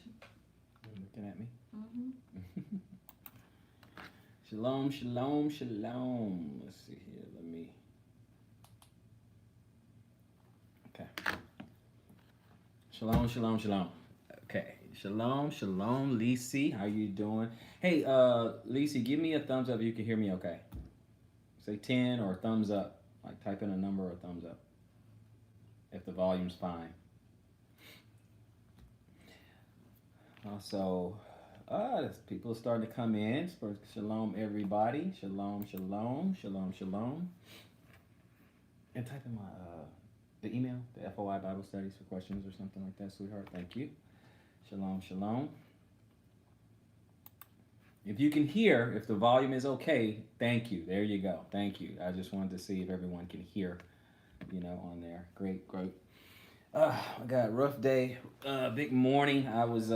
You looking at me? Mm-hmm. Shalom, shalom, shalom. Let's see here. Let me. Okay. Shalom, shalom, shalom. Okay. Shalom, shalom, Lisi. How you doing? Hey, Lisi, give me a thumbs up if you can hear me okay. Say 10 or thumbs up. Like type in a number or thumbs up if the volume's fine. So, people are starting to come in. Shalom, everybody. Shalom, shalom, shalom, shalom. And type in the email, the FOI Bible Studies for questions or something like that, sweetheart. Thank you. Shalom, shalom. If you can hear, if the volume is okay, thank you. There you go. Thank you. I just wanted to see if everyone can hear, on there. Great, great. I got a rough day, big morning. I was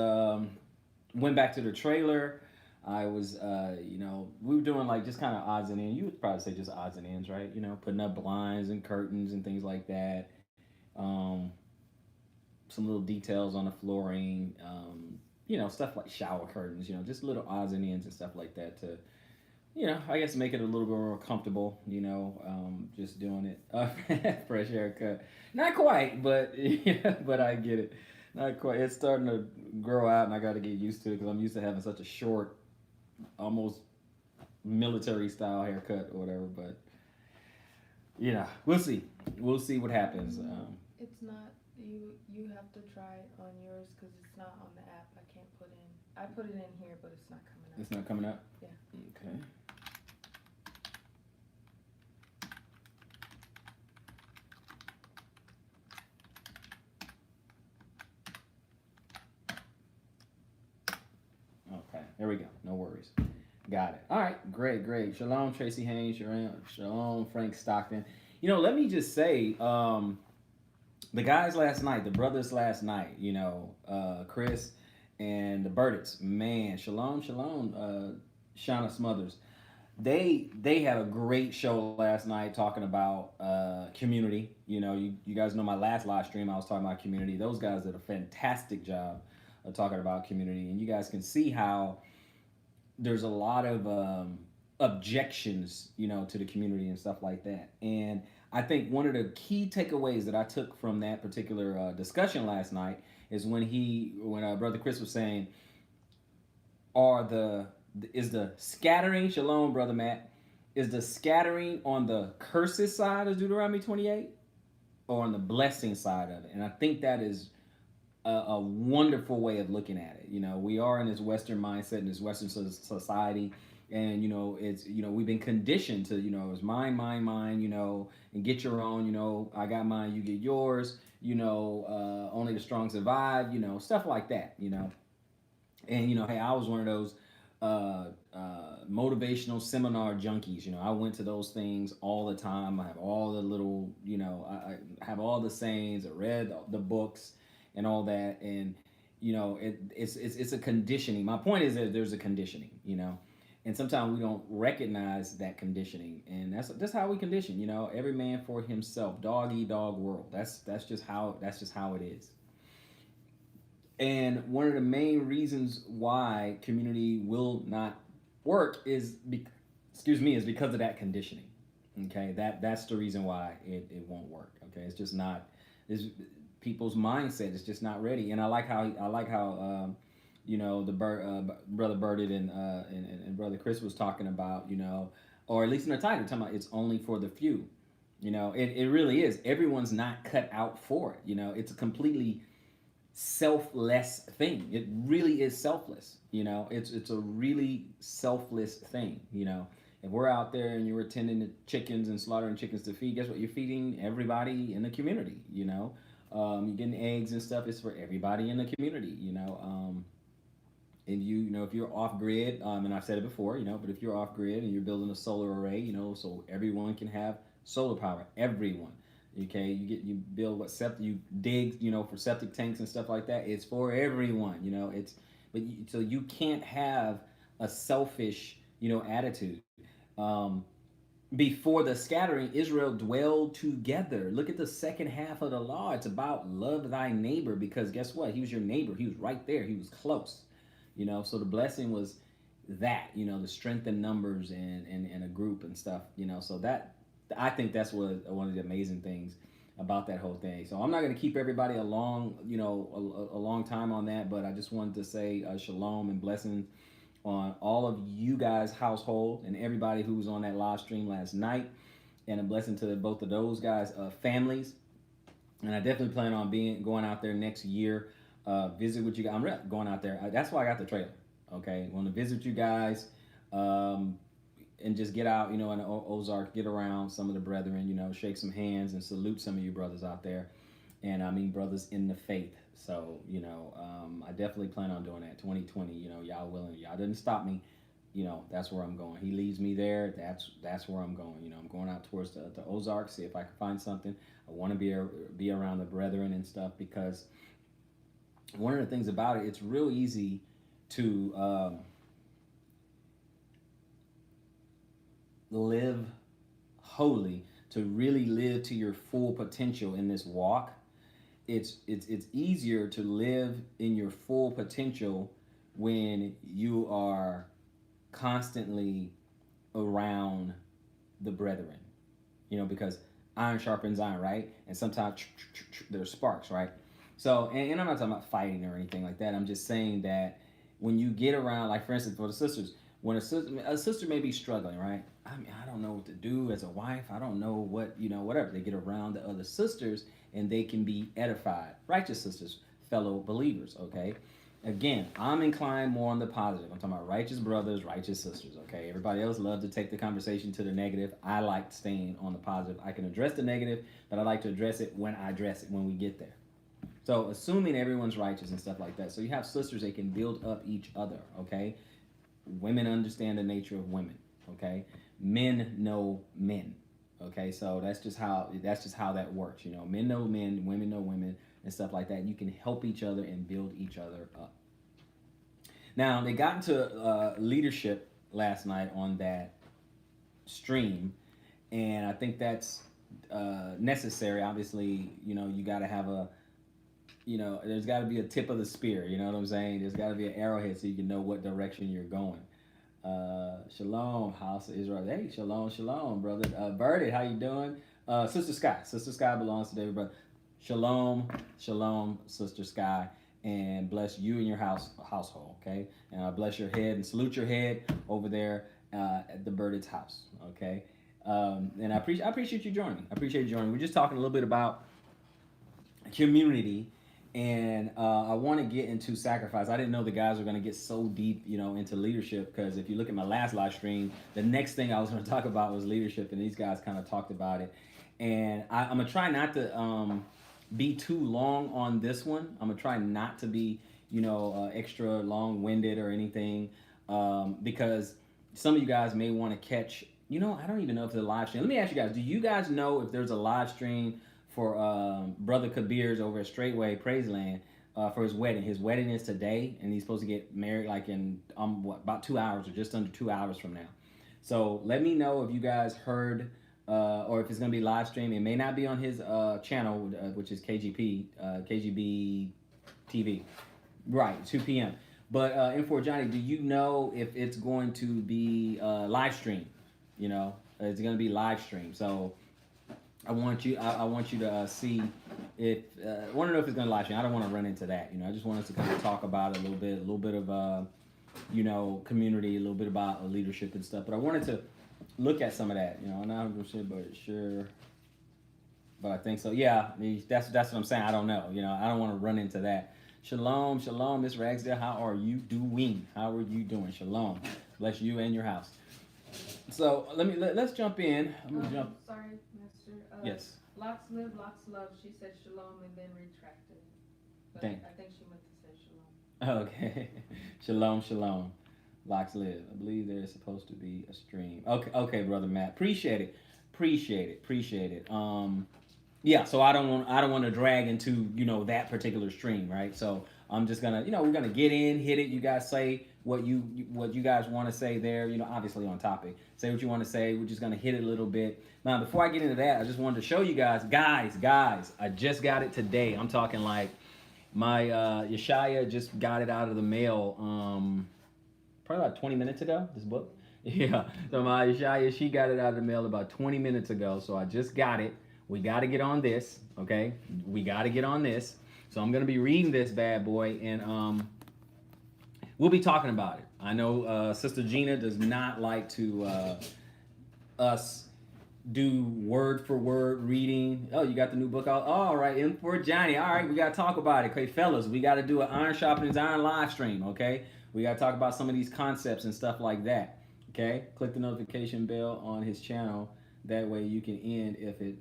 went back to the trailer. I was, we were doing like just kind of odds and ends. You would probably say just odds and ends, right? Putting up blinds and curtains and things like that. Um, some little details on the flooring. Stuff like shower curtains. Just little odds and ends and stuff like that to, I guess make it a little bit more comfortable. Just doing it. Fresh haircut. Not quite, but yeah, but I get it. Not quite. It's starting to grow out, and I got to get used to it because I'm used to having such a short, almost military style haircut or whatever. But we'll see. We'll see what happens. It's not you have to try it on yours because it's not on the app. I can't put in. I put it in here, but it's not coming up. It's not coming up. Yeah. Okay. Okay. There we go. No worries. Got it. All right. Great. Great. Shalom, Tracy Haynes. Shalom, Frank Stockton. Let me just say, the guys last night, the brothers last night, Chris and the Burdetts, man, shalom, shalom, Shauna Smothers. They had a great show last night talking about community. You guys know my last live stream. I was talking about community. Those guys did a fantastic job of talking about community, and you guys can see how there's a lot of objections, to the community and stuff like that. And I think one of the key takeaways that I took from that particular discussion last night is when Brother Chris was saying, "Are the is the scattering shalom, Brother Matt, is the scattering on the curses side of Deuteronomy 28 or on the blessing side of it?" And I think that is a wonderful way of looking at it. We are in this Western mindset, in this Western society, and it's we've been conditioned to it's mine, mine, mine, and get your own. I got mine, you get yours. Only the strong survive. Stuff like that. And hey, I was one of those motivational seminar junkies. I went to those things all the time. I have all the little, I have all the sayings. I read the books and all that, and it's a conditioning. My point is that there's a conditioning, and sometimes we don't recognize that conditioning, and that's how we condition. Every man for himself, dog eat dog world. That's just how it is. And one of the main reasons why community will not work is because of that conditioning. Okay, that's the reason why it won't work. Okay, it's just not. It's, people's mindset is just not ready. And I like how the brother Birded and brother Chris was talking about or at least in the title talking about it's only for the few. It really is. Everyone's not cut out for it. It's a completely selfless thing. It really is selfless. It's a really selfless thing. If we're out there and you're tending to chickens and slaughtering chickens to feed, guess what? You're feeding everybody in the community. You're getting eggs and stuff. It's for everybody in the community. And if you're off grid, and I've said it before, but if you're off grid and you're building a solar array, so everyone can have solar power. Everyone. Okay, you build what septic you dig, for septic tanks and stuff like that. It's for everyone. So you can't have a selfish, attitude. Um, before the scattering, Israel dwelled together. Look at the second half of the law. It's about love thy neighbor, because guess what? He was your neighbor. He was right there. He was close. So the blessing was that, the strength in numbers and a group and stuff, so that, I think that's one of the amazing things about that whole thing. So I'm not going to keep everybody a long, a long time on that, but I just wanted to say shalom and blessings on all of you guys' household and everybody who was on that live stream last night, and a blessing to both of those guys' families. And I definitely plan on going out there next year, visit with you guys. I'm going out there. That's why I got the trailer. Okay, want to visit you guys, and just get out, in the Ozark, get around some of the brethren, shake some hands and salute some of you brothers out there, and I mean brothers in the faith. So I definitely plan on doing that 2020. Y'all willing, y'all didn't stop me. That's where I'm going. He leads me there. That's where I'm going. I'm going out towards the Ozarks, see if I can find something. I want to be around the brethren and stuff, because one of the things about it, it's real easy to live holy, to really live to your full potential in this walk. It's easier to live in your full potential when you are constantly around the brethren, because iron sharpens iron, right? And sometimes there's sparks, right? So, and I'm not talking about fighting or anything like that. I'm just saying that when you get around, like for instance, for the sisters, when a sister may be struggling, right? I mean, I don't know what to do as a wife. I don't know what, whatever. They get around the other sisters and they can be edified. Righteous sisters, fellow believers, okay? Again, I'm inclined more on the positive. I'm talking about righteous brothers, righteous sisters, okay? Everybody else loves to take the conversation to the negative. I like staying on the positive. I can address the negative, but I like to address it when we get there. So assuming everyone's righteous and stuff like that. So you have sisters, they can build up each other, okay? Women understand the nature of women, okay? Men know men, okay? So that's just how that works, Men know men, women know women, and stuff like that. You can help each other and build each other up. Now, they got into leadership last night on that stream, and I think that's necessary. Obviously, you got to have there's got to be a tip of the spear, you know what I'm saying? There's got to be an arrowhead so you can know what direction you're going. Shalom, House of Israel. Hey, shalom, brother. Birdie, how you doing? Sister Sky belongs to David, brother. Shalom, Sister Sky, and bless you and your household, okay? And I bless your head and salute your head over there at the Birdie's house, okay? And I appreciate you joining. We're just talking a little bit about community. And I want to get into sacrifice. I didn't know the guys were going to get so deep, into leadership, because if you look at my last live stream, the next thing I was going to talk about was leadership, and these guys kind of talked about it. And I'm going to try not to be too long on this one. I'm going to try not to be, extra long-winded or anything, because some of you guys may want to catch, I don't even know if it's a live stream. Let me ask you guys, do you guys know if there's a live stream for Brother Kabir's over at Straightway Praiseland for his wedding? His wedding is today, and he's supposed to get married like in about 2 hours or just under 2 hours from now. So let me know if you guys heard or if it's going to be live stream. It may not be on his channel, which is KGB TV, right, 2 p.m. But M4 Johnny, do you know if it's going to be live stream? It's going to be live stream. So I want you to see if I want to know if it's going to live stream. I don't want to run into that. I just want us to kind of talk about it a little bit of community, a little bit about leadership and stuff. But I wanted to look at some of that. I'm not 100%, but sure. But I think so. Yeah, that's what I'm saying. I don't know. I don't want to run into that. Shalom, Miss Ragsdale. How are you doing? Shalom. Bless you and your house. So let's jump in. I'm gonna jump. Sorry, Mister. Yes. Lots live, lots love. She said shalom and then retracted. But I think she meant to say shalom. Okay. Shalom. Lots live. I believe there's supposed to be a stream. Okay, brother Matt. Appreciate it. Yeah. So I don't want to drag into that particular stream, right? So I'm just gonna we're gonna get in, hit it. You guys say what you guys want to say there. You know, obviously on topic. Say what you want to say. We're just gonna hit it a little bit. Now, before I get into that, I just wanted to show you guys. I just got it today. I'm talking like my Yeshaya just got it out of the mail. Probably about 20 minutes ago. This book. Yeah. So my Yeshaya, she got it out of the mail about 20 minutes ago. So I just got it. We got to get on this. Okay. We got to get on this. So I'm gonna be reading this bad boy, and we'll be talking about it. I know Sister Gina does not like to us do word for word reading. Oh, you got the new book out? Oh, all right, in for Johnny. All right, we got to talk about it. Okay, fellas, we got to do an Iron Sharpens Iron live stream, okay? We got to talk about some of these concepts and stuff like that, okay? Click the notification bell on his channel. That way you can end if it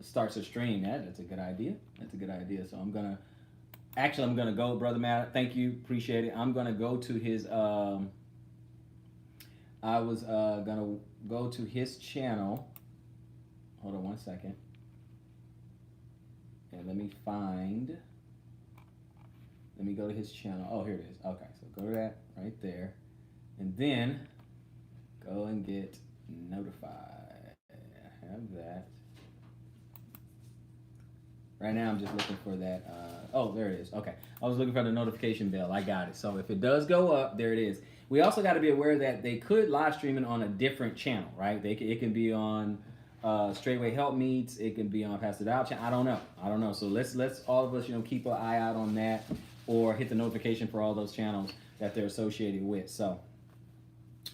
starts a stream. That's a good idea. That's a good idea. So I'm going to go, Brother Matt. Thank you. Appreciate it. I'm going to go to his, I was going to go to his channel. Hold on one second. And let me go to his channel. Oh, here it is. Okay, so go to that right there. And then go and get notified. I have that. Right now I'm just looking for that. Oh, there it is. Okay. I was looking for the notification bell. I got it. So if it does go up, there it is. We also got to be aware that they could live stream it on a different channel, right? It can be on Straightway Help Meets. It can be on Pastor Dow channel. I don't know. So let's all of us, keep an eye out on that, or hit the notification for all those channels that they're associated with. So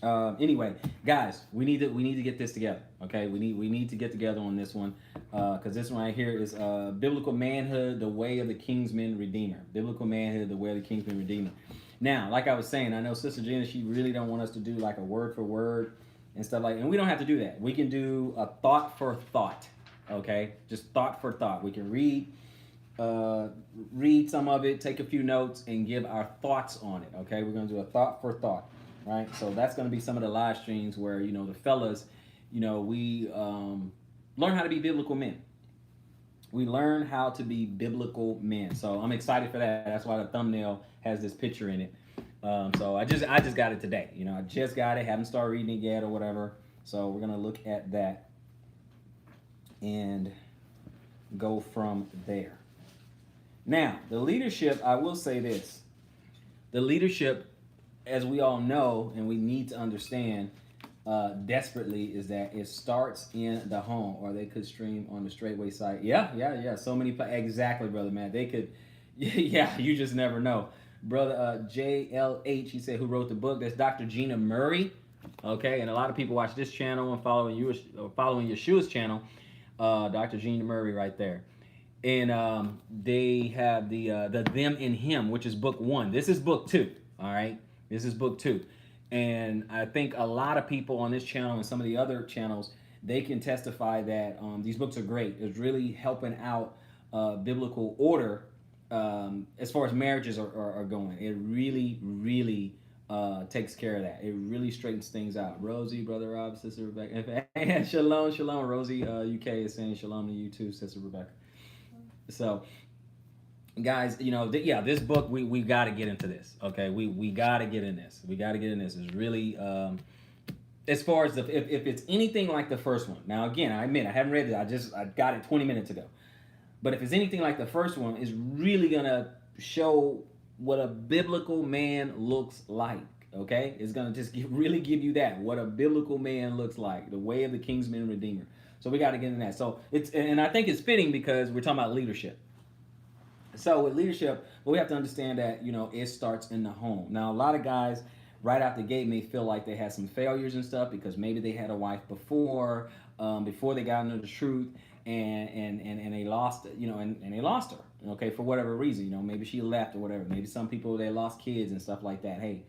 anyway, guys, we need to get this together. Okay, we need to get together on this one, because this one right here is Biblical Manhood: The Way of the Kingsman Redeemer. Biblical Manhood: The Way of the Kingsman Redeemer. Now, like I was saying, I know Sister Gina, she really don't want us to do like a word for word and stuff like that. And we don't have to do that. We can do a thought for thought, okay? Just thought for thought. We can read some of it, take a few notes, and give our thoughts on it, okay? We're going to do a thought for thought, right? So that's going to be some of the live streams where, the fellas, we learn how to be biblical men. We learn how to be biblical men. So I'm excited for that. That's why the thumbnail has this picture in it. So I just got it today. I just got it. Haven't started reading it yet or whatever. So we're gonna look at that and go from there. Now, the leadership. I will say this: the leadership, as we all know and we need to understand desperately, is that it starts in the home, or they could stream on the Straightway site. Yeah. So many. Exactly, Brother Matt. They could. Yeah. You just never know. Brother JLH, he said, who wrote the book? That's Dr. Gina Murray. Okay, and a lot of people watch this channel and following Yeshua's channel. Dr. Gina Murray right there. And they have the Them in Him, which is book 1. This is book 2. All right, this is book 2. And I think a lot of people on this channel and some of the other channels, they can testify that these books are great. It's really helping out biblical order as far as marriages are going. It really, really takes care of that. It really straightens things out. Rosie, Brother Rob, Sister Rebecca. And shalom. Rosie, UK is saying shalom to you too, Sister Rebecca. So, guys, this book, we got to get into this. Okay, we got to get in this. We got to get in this. It's really, as far as if it's anything like the first one. Now, again, I admit I haven't read it. I got it 20 minutes ago. But if it's anything like the first one, it's really gonna show what a biblical man looks like. Okay, it's gonna just really give you that, what a biblical man looks like, the way of the Kingsman Redeemer. So we got to get in that. So and I think it's fitting because we're talking about leadership. So with leadership, we have to understand that it starts in the home. Now, a lot of guys right out the gate may feel like they had some failures and stuff because maybe they had a wife before they got into the truth. And they lost, and they lost her, okay, for whatever reason, maybe she left or whatever. Maybe some people, they lost kids and stuff like that. Hey,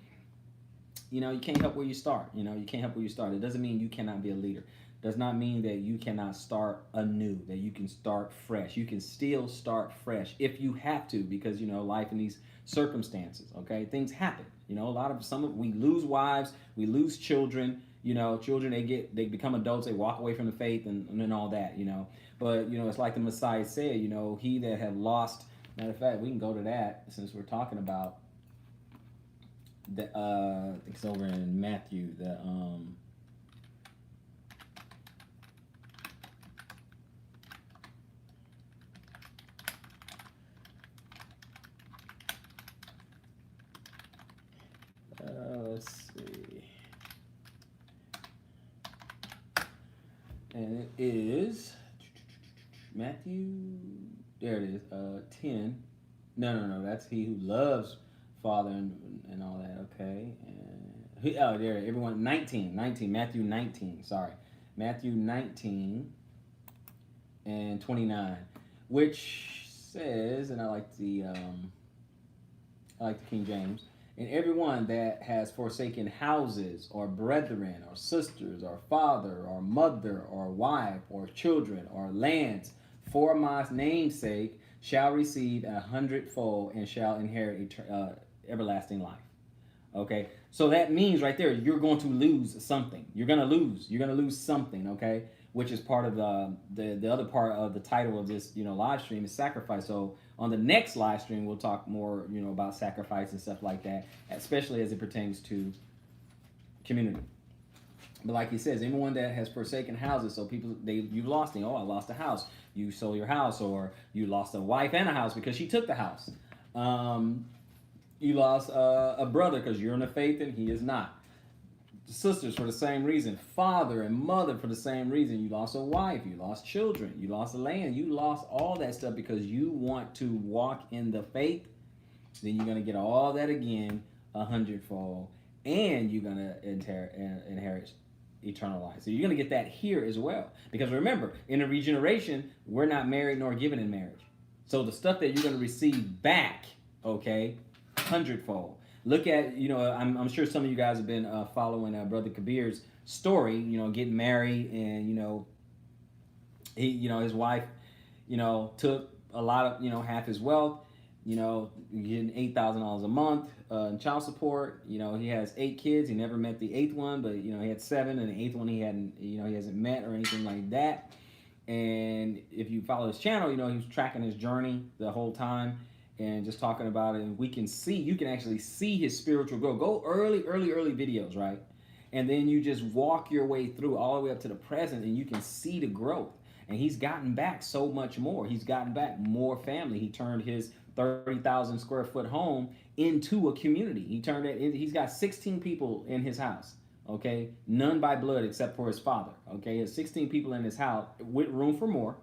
you can't help where you start. You can't help where you start. It doesn't mean you cannot be a leader. It does not mean that you cannot start anew, that you can start fresh. You can still start fresh if you have to, because, life in these circumstances, okay, things happen. We lose wives, we lose children. Children, they become adults, they walk away from the faith and all that, But, it's like the Messiah said, he that have lost, matter of fact, we can go to that since we're talking about I think it's over in Matthew. Let's see. And it is Matthew. There it is. 10. No. That's he who loves Father and all that. Okay. And oh, there. Everyone. 19. Matthew 19. Sorry. Matthew 19 and 29, which says, and I like the King James. And everyone that has forsaken houses, or brethren, or sisters, or father, or mother, or wife, or children, or lands, for my name's sake, shall receive 100-fold and shall inherit everlasting life. Okay, so that means right there, you're going to lose something. You're gonna lose something. Okay, which is part of the other part of the title of this live stream is sacrifice. So on the next live stream, we'll talk more about sacrifice and stuff like that, especially as it pertains to community. But like he says, anyone that has forsaken houses, so people you've lost things. Oh, I lost a house. You sold your house, or you lost a wife and a house because she took the house. You lost a brother because you're in the faith and he is not. Sisters for the same reason. Father and mother for the same reason. You lost a wife. You lost children. You lost the land. You lost all that stuff because you want to walk in the faith. Then you're going to get all that again 100-fold. And you're going to inherit eternal life. So you're going to get that here as well. Because remember, in a regeneration, we're not married nor given in marriage. So the stuff that you're going to receive back, okay, 100-fold. Look at, I'm sure some of you guys have been following Brother Kabir's story, getting married, and, he, his wife, took a lot of, half his wealth, getting $8,000 a month in child support. He has 8 kids. He never met the 8th one, but, he had 7, and the 8th one he hadn't, he hasn't met or anything like that. And if you follow his channel, he was tracking his journey the whole time and just talking about it. And you can actually see his spiritual growth. Go early videos, right? And then you just walk your way through all the way up to the present, and you can see the growth. And he's gotten back so much more. He's gotten back more family. He turned his 30,000 square foot home into a community. He's got 16 people in his house. Okay, none by blood except for his father. Okay, he has 16 people in his house with room for more.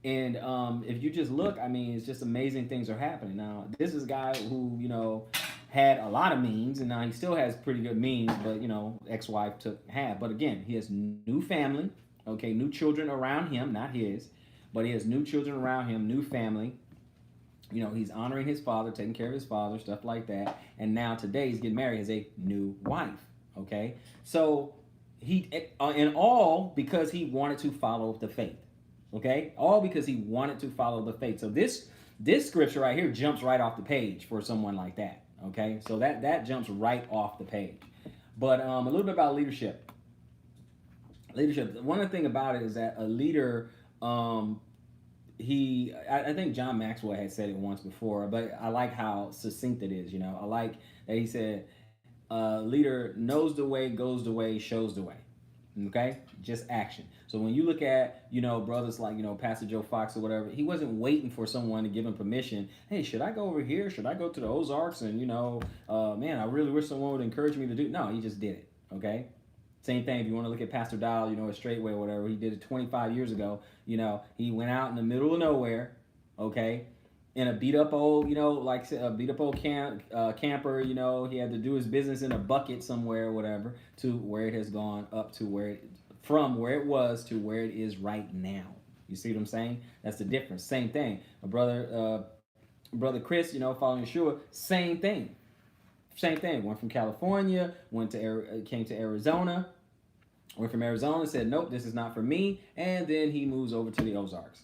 And if you just look, it's just amazing things are happening. Now, this is a guy who, had a lot of means, and now he still has pretty good means, but, ex-wife took half. But again, he has new family, okay, new children around him, not his, but he has new children around him, new family. He's honoring his father, taking care of his father, stuff like that. And now today he's getting married as a new wife, okay? So and all because he wanted to follow the faith. Okay, all because he wanted to follow the faith. So this scripture right here jumps right off the page for someone like that. Okay, so that jumps right off the page. But a little bit about leadership. Leadership. One thing about it is that a leader, I think John Maxwell had said it once before, but I like how succinct it is. I like that he said, "Leader knows the way, goes the way, shows the way." Okay, just action. So when you look at brothers like Pastor Joe Fox or whatever, he wasn't waiting for someone to give him permission. Hey, should I go over here? Should I go to the Ozarks? And man, I really wish someone would encourage me to do. No, he just did it. Okay. Same thing if you want to look at Pastor Dial, a Straightway or whatever. He did it 25 years ago. He went out in the middle of nowhere. Okay. In a beat up old, like a beat up old camper, he had to do his business in a bucket somewhere or whatever, to where it has gone up to from where it was to where it is right now. You see what I'm saying? That's the difference. Same thing. My brother Chris, following Yeshua, same thing. Went from California, came to Arizona, went from Arizona, said, nope, this is not for me. And then he moves over to the Ozarks.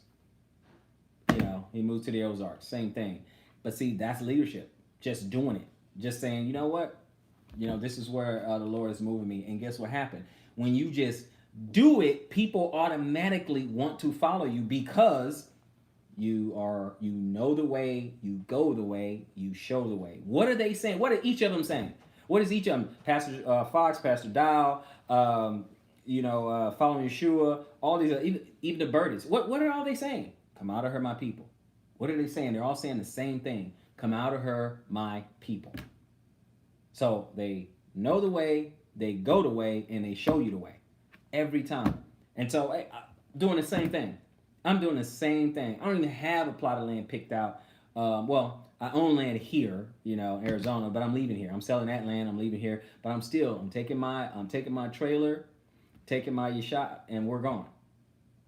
He moved to the Ozarks. Same thing. But see, that's leadership. Just doing it. Just saying, you know what? This is where the Lord is moving me. And guess what happened? When you just do it, people automatically want to follow you because you know the way, you go the way, you show the way. What are they saying? What are each of them saying? What is each of them? Pastor Fox, Pastor Dow, following Yeshua, all these, even the birdies. What are all they saying? Come out of her, my people. What are they saying? They're all saying the same thing. Come out of her, my people. So they know the way, they go the way, and they show you the way every time. And so I'm doing the same thing. I'm doing the same thing. I don't even have a plot of land picked out. I own land here, Arizona, but I'm leaving here. I'm selling that land. I'm leaving here, but I'm taking my trailer, taking my Yeshua, and we're gone.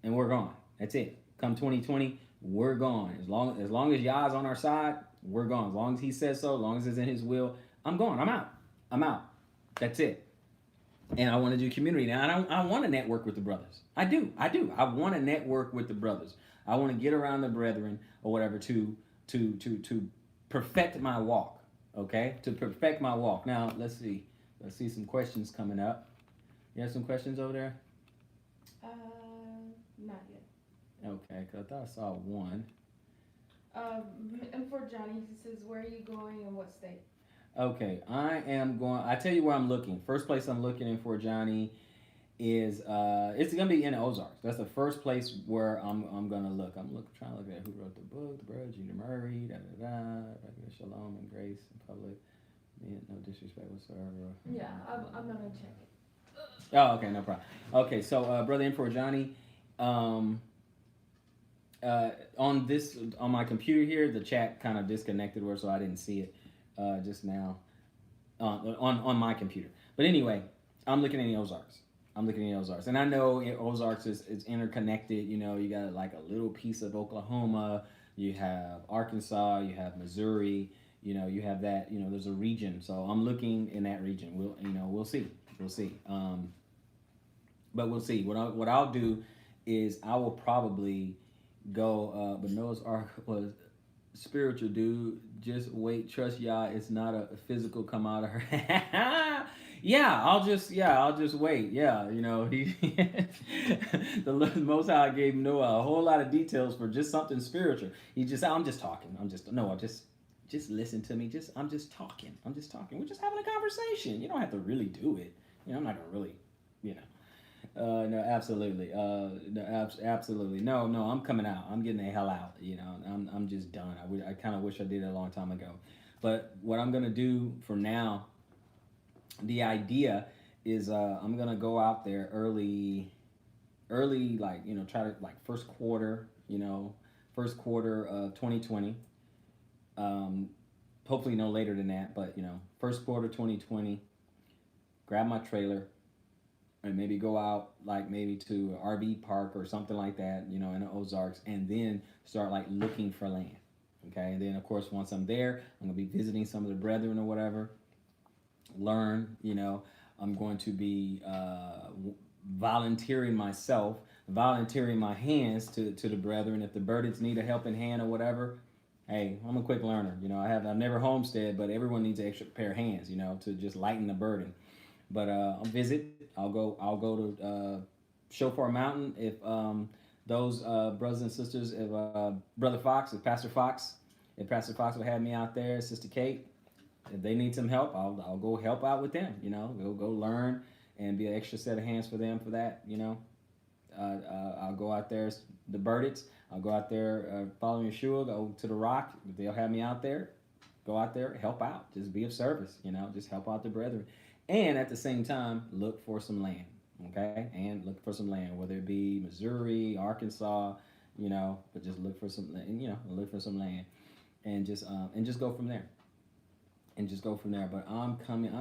And we're gone. That's it. Come 2020, we're gone. As long as Yah's on our side, we're gone. As long as He says so, as long as it's in His will, I'm gone. I'm out. That's it. And I want to do community now. I want to network with the brothers. I do. I want to network with the brothers. I want to get around the brethren or whatever to perfect my walk. Okay, to perfect my walk. Now let's see some questions coming up. You have some questions over there? Not yet. Okay, because I thought I saw one. And for Johnny, he says, where are you going and what state? Okay, I tell you where I'm looking. First place I'm looking in for Johnny is it's gonna be in the Ozarks. That's the first place where I'm gonna look. Trying to look at who wrote the book, the brother Gina Murray, Shalom and grace in public. Yeah, no disrespect whatsoever. Yeah, I'm gonna check it. Oh, okay, no problem. Okay, so brother in for Johnny, on my computer here, the chat kind of disconnected, so I didn't see it just now on my computer. But anyway, I'm looking at the Ozarks. And I know Ozarks is interconnected. You got like a little piece of Oklahoma. You have Arkansas. You have Missouri. You have that. There's a region. So I'm looking in that region. We'll see. But we'll see. What I'll do is I will probably go. But Noah's Ark was spiritual, dude. Just wait. Trust Yah. It's not a physical come out of her. Yeah, I'll just wait. Yeah, he the Most High gave Noah a whole lot of details for just something spiritual. I'm just talking. Just listen to me. I'm just talking. We're just having a conversation. You don't have to really do it. I'm not gonna really, no, absolutely. Absolutely. No, I'm coming out. I'm getting the hell out. I'm just done. I kind of wish I did it a long time ago. But what I'm gonna do for now, the idea is I'm gonna go out there early, like try to like first quarter of 2020. Hopefully no later than that, but first quarter 2020. Grab my trailer and maybe go out like maybe to an RV park or something like that, in the Ozarks, and then start like looking for land. Okay, and then of course once I'm there, I'm gonna be visiting some of the brethren or whatever. Learn, I'm going to be volunteering my hands to the brethren. If the burdens need a helping hand or whatever, hey, I'm a quick learner. I've never homestead, but everyone needs an extra pair of hands, to just lighten the burden. But I'll visit. I'll go to Shofar Mountain if those brothers and sisters, if Brother Fox, if Pastor Fox will have me out there, Sister Kate. If they need some help, I'll go help out with them. Go learn and be an extra set of hands for them for that. I'll go out there, the Burdets. I'll go out there following Yeshua, go to the Rock. They'll have me out there. Go out there, help out, just be of service. Just help out the brethren, and at the same time look for some land. Okay, and look for some land, whether it be Missouri, Arkansas, but just look for some, look for some land, and just go from there. But I'm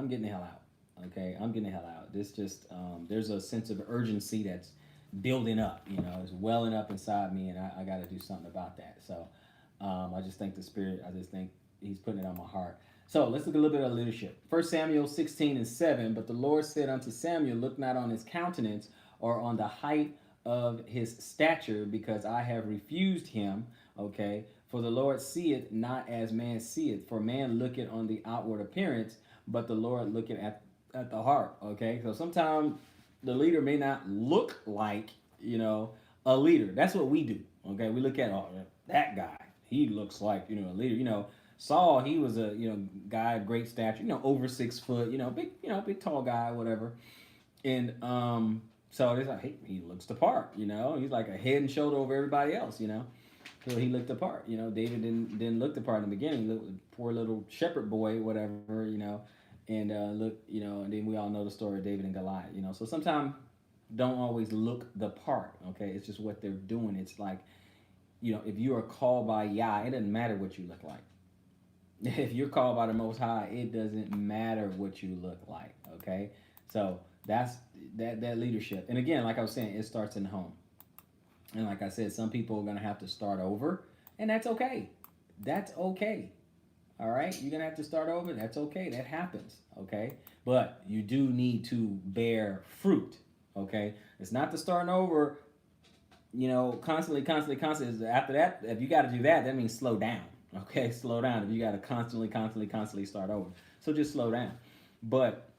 getting the hell out. Okay, I'm getting the hell out. This just there's a sense of urgency that's building up. It's welling up inside me, and I got to do something about that. So I just think the Spirit. I just think He's putting it on my heart. So let's look a little bit at leadership. 1 Samuel 16:7. But the Lord said unto Samuel, look not on his countenance or on the height of his stature, because I have refused him. Okay. For the Lord seeth not as man seeth. For man looketh on the outward appearance, but the Lord looketh at the heart. Okay. So sometimes the leader may not look like, a leader. That's what we do. Okay. We look at, that guy. He looks like, a leader. Saul, he was a guy of great stature, over 6 foot, big tall guy, whatever. And so it's like, hey, he looks the part, He's like a head and shoulder over everybody else, So he looked the part, David didn't look the part in the beginning. He looked poor little shepherd boy, whatever, and look, and then we all know the story of David and Goliath, So sometimes don't always look the part, okay? It's just what they're doing. It's like, if you are called by Yah, it doesn't matter what you look like. If you're called by the Most High, it doesn't matter what you look like, okay? So that's that leadership. And again, like I was saying, it starts in the home. And like I said, some people are going to have to start over, and that's okay. That's okay. All right? You're going to have to start over. That's okay. That happens, okay? But you do need to bear fruit, okay? It's not the starting over, constantly. After that, if you got to do that, that means slow down, okay? Slow down if you got to constantly start over. So just slow down. But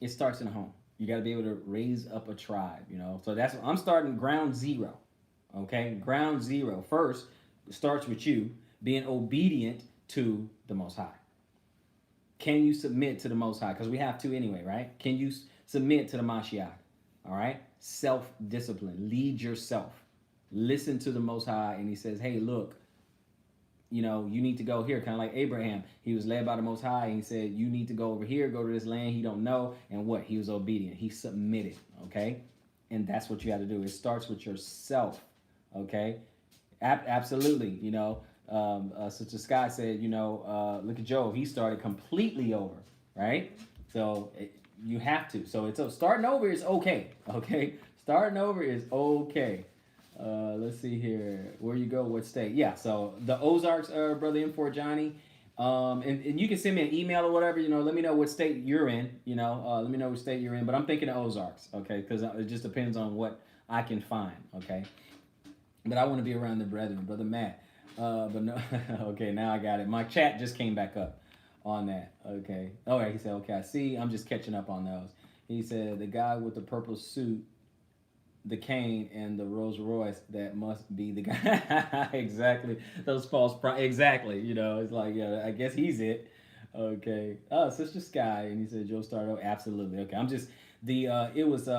it starts in the home. You got to be able to raise up a tribe, So that's I'm starting ground zero, okay? Ground zero. First, it starts with you being obedient to the Most High. Can you submit to the Most High? Because we have to anyway, right? Can you submit to the Mashiach? All right? Self-discipline. Lead yourself. Listen to the Most High, and he says, hey, look, you need to go here. Kind of like Abraham. He was led by the Most High, and he said, you need to go over here, go to this land he don't know. And what? He was obedient. He submitted, okay? And that's what you got to do. It starts with yourself, okay? Absolutely, Sister Scott said, look at Job. He started completely over, right? So you have to. So starting over is okay, okay? Starting over is okay. Let's see here. Where you go? What state? Yeah, so the Ozarks, Brother M4 Johnny. And you can send me an email or whatever, let me know what state you're in, let me know what state you're in. But I'm thinking of Ozarks, okay? Because it just depends on what I can find, okay? But I want to be around the brethren, Brother Matt. But no, okay, now I got it. My chat just came back up on that, okay? All right, he said, okay, I see. I'm just catching up on those. He said, the guy with the purple suit, the cane, and the Rolls Royce, that must be the guy. Exactly. Those exactly. It's like, yeah, I guess he's it. Okay. Oh, Sister Sky. And he said, Joe started. Absolutely. Okay. I'm just, it was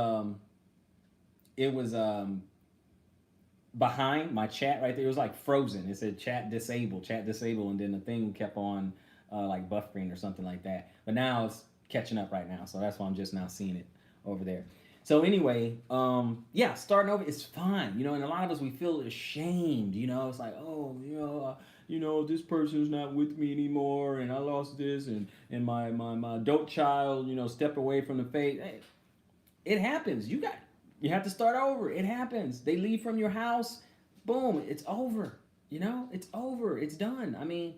behind my chat right there. It was like frozen. It said chat disabled, and then the thing kept on like buffering or something like that. But now it's catching up right now, so that's why I'm just now seeing it over there. So anyway, yeah, starting over is fun, and a lot of us, we feel ashamed, it's like, oh, this person's not with me anymore, and I lost this, and my adult child, stepped away from the faith. Hey, it happens. You have to start over. It happens. They leave from your house. Boom. It's over. It's over. It's done. I mean,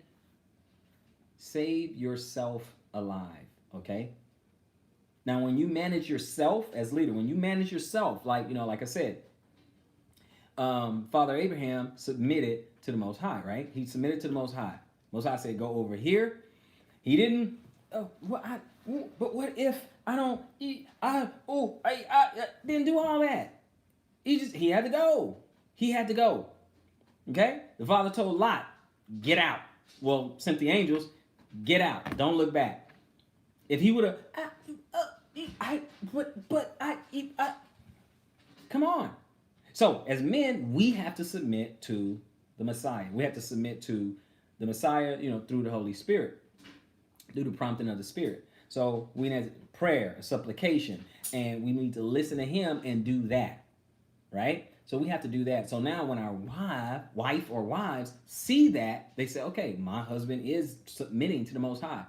save yourself alive. Okay. Now, when you manage yourself as leader, when you manage yourself, like I said, Father Abraham submitted to the Most High, right? He submitted to the Most High. Most High said, go over here. He didn't. But what if I don't? I didn't do all that. He had to go. He had to go. Okay. The Father told Lot, get out. Well, sent the angels, get out. Don't look back. If he would have, come on. So as men, we have to submit to the Messiah. We have to submit to the Messiah, through the Holy Spirit, through the prompting of the Spirit. So we need prayer, supplication, and we need to listen to him and do that, right? So we have to do that. So now when our wife or wives see that, they say, okay, my husband is submitting to the Most High.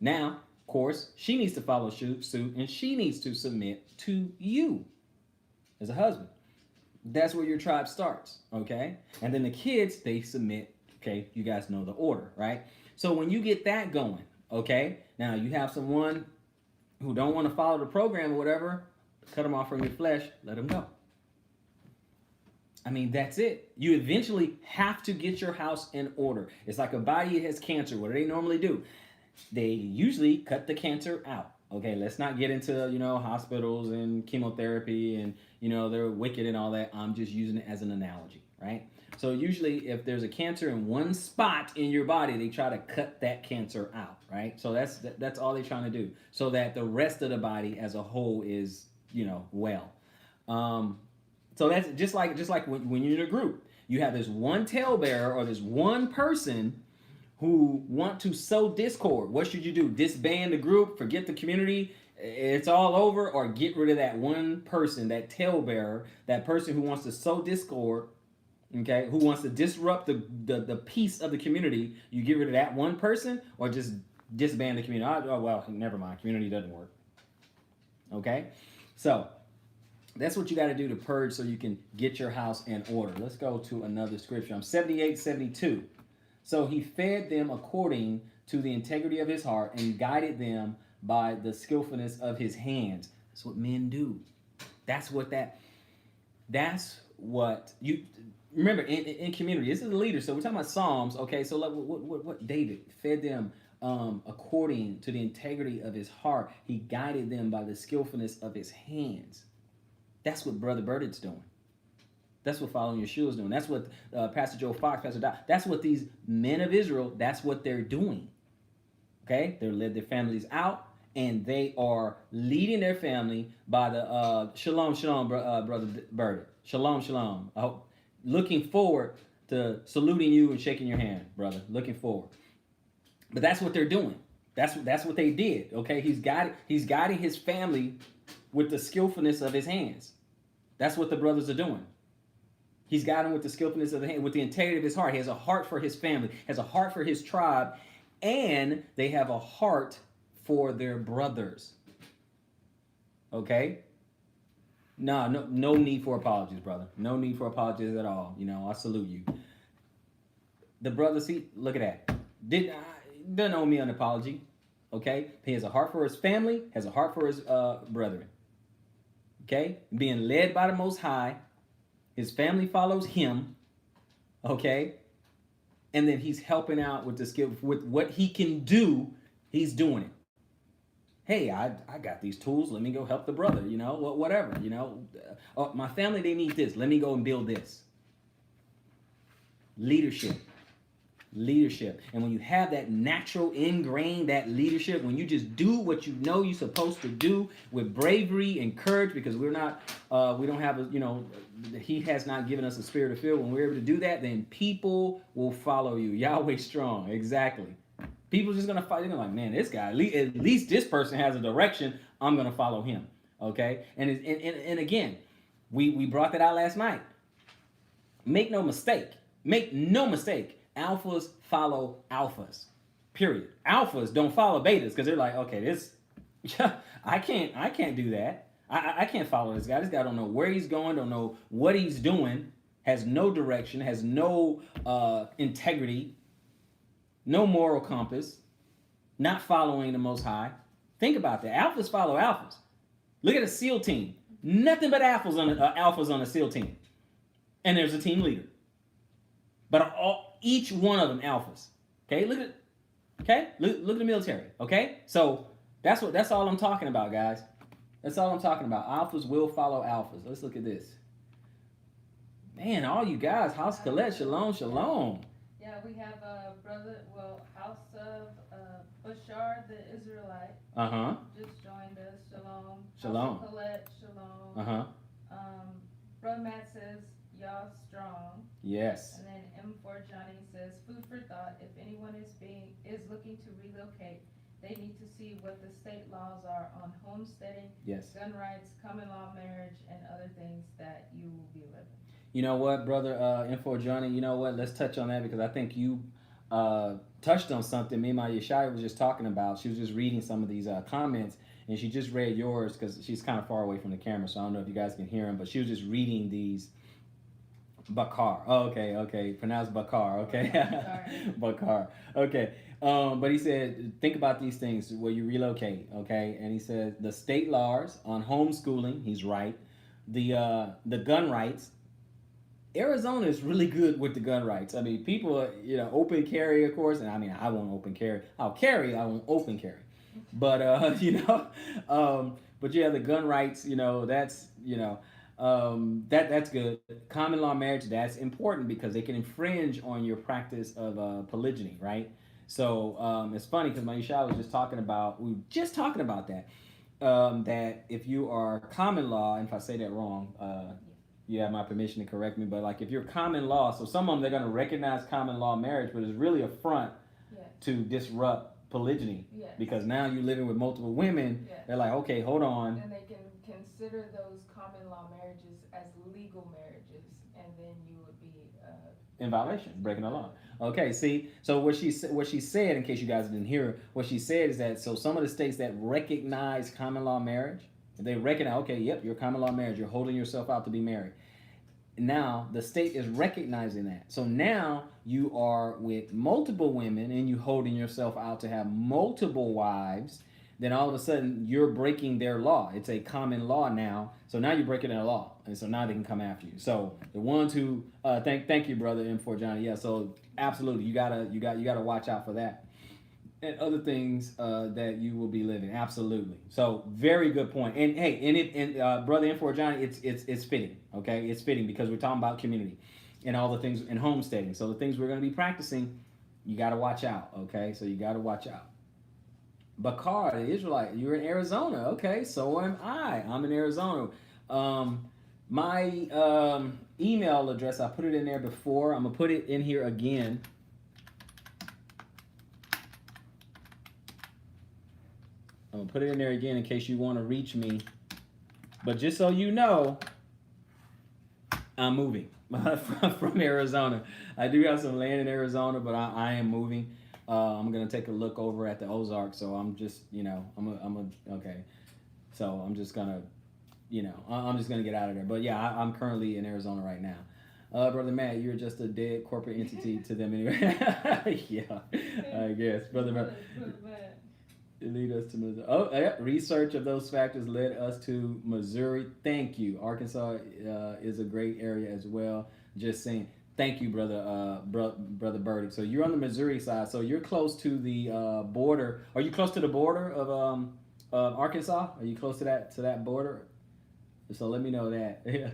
Now, of course, she needs to follow suit, and she needs to submit to you as a husband. That's where your tribe starts, okay? And then the kids, they submit, okay? You guys know the order, right? So when you get that going, okay? Now you have someone who don't want to follow the program or whatever, cut them off from your flesh, let them go. I mean, that's it. You eventually have to get your house in order. It's like a body that has cancer. What do they normally do? They usually cut the cancer out. Okay, let's not get into, hospitals and chemotherapy and, they're wicked and all that. I'm just using it as an analogy, right? So usually, if there's a cancer in one spot in your body, they try to cut that cancer out, right? So that's all they're trying to do, so that the rest of the body as a whole is, well. Um, so that's just like when you're in a group, you have this one talebearer or this one person who want to sow discord. What should you do? Disband the group, forget the community, it's all over, or get rid of that one person, that talebearer, that person who wants to sow discord, okay, who wants to disrupt the peace of the community. You get rid of that one person, or just disband the community. Oh, well, never mind. Community doesn't work. Okay? So, that's what you got to do to purge so you can get your house in order. Let's go to another scripture. I'm 78:72. So he fed them according to the integrity of his heart and guided them by the skillfulness of his hands. That's what men do. That's what you remember in community. This is the leader. So we're talking about Psalms. Okay, so like what David fed them according to the integrity of his heart. He guided them by the skillfulness of his hands. That's what Brother Burdett's doing. That's what Following Yeshua is doing. That's what Pastor Joe Fox, Pastor Doc, that's what these men of Israel, that's what they're doing. Okay? They're led their families out, and they are leading their family by the shalom, Brother Burdett. Shalom, shalom. I hope, looking forward to saluting you and shaking your hand, brother. Looking forward. But that's what they're doing. That's what they did. Okay? He's guiding his family with the skillfulness of his hands. That's what the brothers are doing. He's got him with the skillfulness of the hand, with the integrity of his heart. He has a heart for his family, has a heart for his tribe, and they have a heart for their brothers. Okay? No need for apologies, brother. No need for apologies at all. I salute you. The brother, see, look at that. Doesn't owe me an apology. Okay? He has a heart for his family, has a heart for his brethren. Okay? Being led by the Most High. His family follows him, okay? And then he's helping out with the skill, with what he can do, he's doing it. Hey, I got these tools, let me go help the brother, whatever, my family, they need this, let me go and build this. Leadership. And when you have that natural ingrained, that leadership, when you just do what you know you're supposed to do with bravery and courage, because we don't have he has not given us a spirit of fear. When we're able to do that, then people will follow you. Yahweh strong. Exactly. People are just going to follow. They're like, man, this guy, at least this person has a direction. I'm going to follow him. Okay. And again, we brought that out last night. Make no mistake. Alphas follow alphas, period. Alphas don't follow betas because they're like, okay, I can't do that. I can't follow this guy. This guy don't know where he's going, don't know what he's doing, has no direction, has no integrity, no moral compass, not following the Most High. Think about that. Alphas follow alphas. Look at a SEAL team. Nothing but alphas on a SEAL team. And there's a team leader. But each one of them alphas. Okay, look at the military. Okay, so that's all I'm talking about, guys. That's all I'm talking about. Alphas will follow alphas. Let's look at this. Man, all you guys, House Colette, shalom. Yeah, we have House of Bashar the Israelite. Just joined us. Shalom. House of Colette, shalom. Brother Matt says, y'all strong. Yes. And then M4 Johnny says, food for thought. If anyone is looking to relocate, they need to see what the state laws are on homesteading, yes, gun rights, common law marriage, and other things that you will be living. You know what, brother M4 Johnny, you know what? Let's touch on that because I think you touched on something me and my Yeshaya was just talking about. She was just reading some of these comments, and she just read yours because she's kind of far away from the camera, so I don't know if you guys can hear him, but she was just reading these. Bakar. Oh, okay. Pronounced Bakar. Okay. Bakar. Okay. But he said, think about these things where you relocate. Okay. And he said the state laws on homeschooling. He's right. The gun rights. Arizona is really good with the gun rights. I mean, people, open carry, of course. And I mean, I won't open carry. I'll carry. I won't open carry. But but yeah, the gun rights. That's That's good. Common law marriage, that's important because they can infringe on your practice of polygyny, right? So it's funny because Maisha was just talking about, we were just talking about that. That if you are common law, and if I say that wrong, you have my permission to correct me, but like if you're common law, so some of them they're going to recognize common law marriage, but it's really a front to disrupt polygyny because now you're living with multiple women. They're like, okay, hold on. And they can consider those common law marriages as legal marriages, and then you would be in violation, breaking the law. Okay, see, so what she said, in case you guys didn't hear, what she said is that so some of the states that recognize common law marriage, they recognize, okay, yep, you're common law marriage, you're holding yourself out to be married. Now the state is recognizing that. So now you are with multiple women and you holding yourself out to have multiple wives. Then all of a sudden you're breaking their law. It's a common law now. So now you're breaking their law, and so now they can come after you. So the ones who thank you, brother M4 Johnny. Yeah. So absolutely, you gotta watch out for that. And other things that you will be living. Absolutely. So very good point. And hey, brother M4 Johnny, it's fitting. Okay, it's fitting because we're talking about community and all the things in homesteading. So the things we're going to be practicing, you got to watch out. Okay, so you got to watch out. Bakar, the Israelite, you're in Arizona. Okay, so am I. I'm in Arizona. My email address, I put it in there before. I'm gonna put it in here again. I'm gonna put it in there again in case you want to reach me. But just so you know, I'm moving from Arizona. I do have some land in Arizona, but I am moving. I'm gonna take a look over at the Ozarks. So I'm just, okay. So I'm just gonna, I'm just gonna get out of there. But yeah, I'm currently in Arizona right now. Brother Matt, you're just a dead corporate entity to them anyway. Yeah, I guess, Brother Matt. It lead us to Missouri. Oh, yeah. Research of those factors led us to Missouri. Thank you. Arkansas is a great area as well. Just saying. Thank you, brother Burdick. So you're on the Missouri side. So you're close to the border. Are you close to the border of Arkansas? Are you close to that border? So let me know that. Yeah.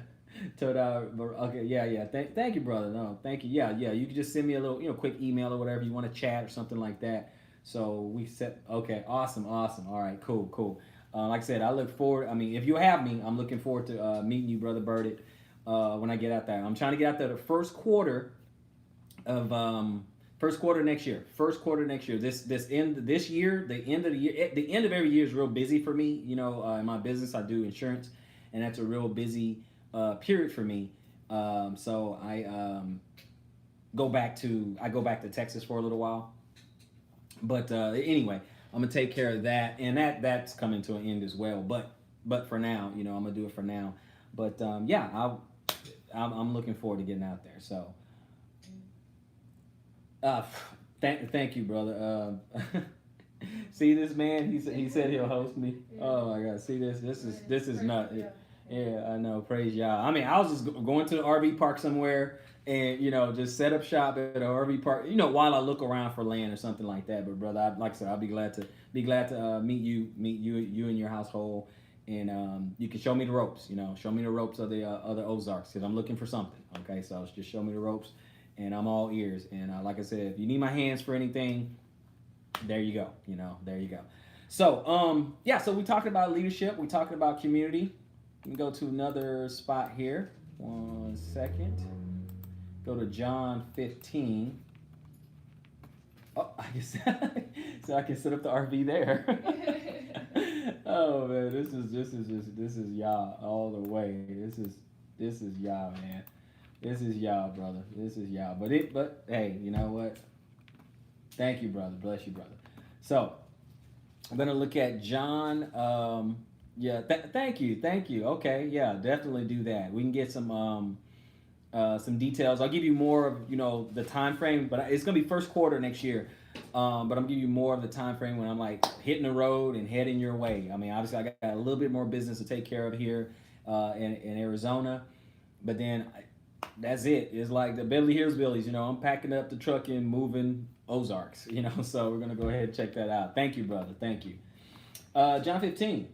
Okay. Yeah. Thank you, brother. No, thank you. Yeah. You can just send me a little, quick email or whatever you want to chat or something like that. So we set, okay, awesome. All right, cool. Like I said, I look forward, if you have me, I'm looking forward to meeting you, Brother Burdick, when I get out there. I'm trying to get out there the first quarter next year. This year, the end of the year, the end of every year is real busy for me. In my business, I do insurance, and that's a real busy period for me. So I go back to Texas for a little while. But anyway, I'm gonna take care of that, and that's coming to an end as well. But for now, I'm gonna do it for now. But yeah, I'm looking forward to getting out there. So, thank you, brother. See this man? He said he'll host me. Oh my God! See this? This is nuts. Yeah, I know. Praise y'all. I was just going to the RV park somewhere and just set up shop at an RV park. While I look around for land or something like that. But brother, like I said, I'll be glad to meet you and your household, and you can show me the ropes. Show me the ropes of the other Ozarks because I'm looking for something. Okay, so just show me the ropes, and I'm all ears. And like I said, if you need my hands for anything, there you go. There you go. So so we talking about leadership. We talking about community. Let me go to another spot here. 1 second. Go to John 15. Oh, I guess so I can set up the RV there. Oh man, this is y'all all the way. This is y'all, man. This is y'all, brother. This is y'all. But hey, you know what? Thank you, brother. Bless you, brother. So I'm gonna look at John. Yeah, thank you. Okay, yeah, definitely do that. We can get some details. I'll give you more of the time frame, but it's gonna be first quarter next year. But I'm gonna give you more of the time frame when I'm like hitting the road and heading your way. Obviously I got a little bit more business to take care of here in Arizona, but then that's it. It's like the Beverly Hills Billies. I'm packing up the truck and moving Ozarks. So we're gonna go ahead and check that out. Thank you, brother. Thank you. John 15.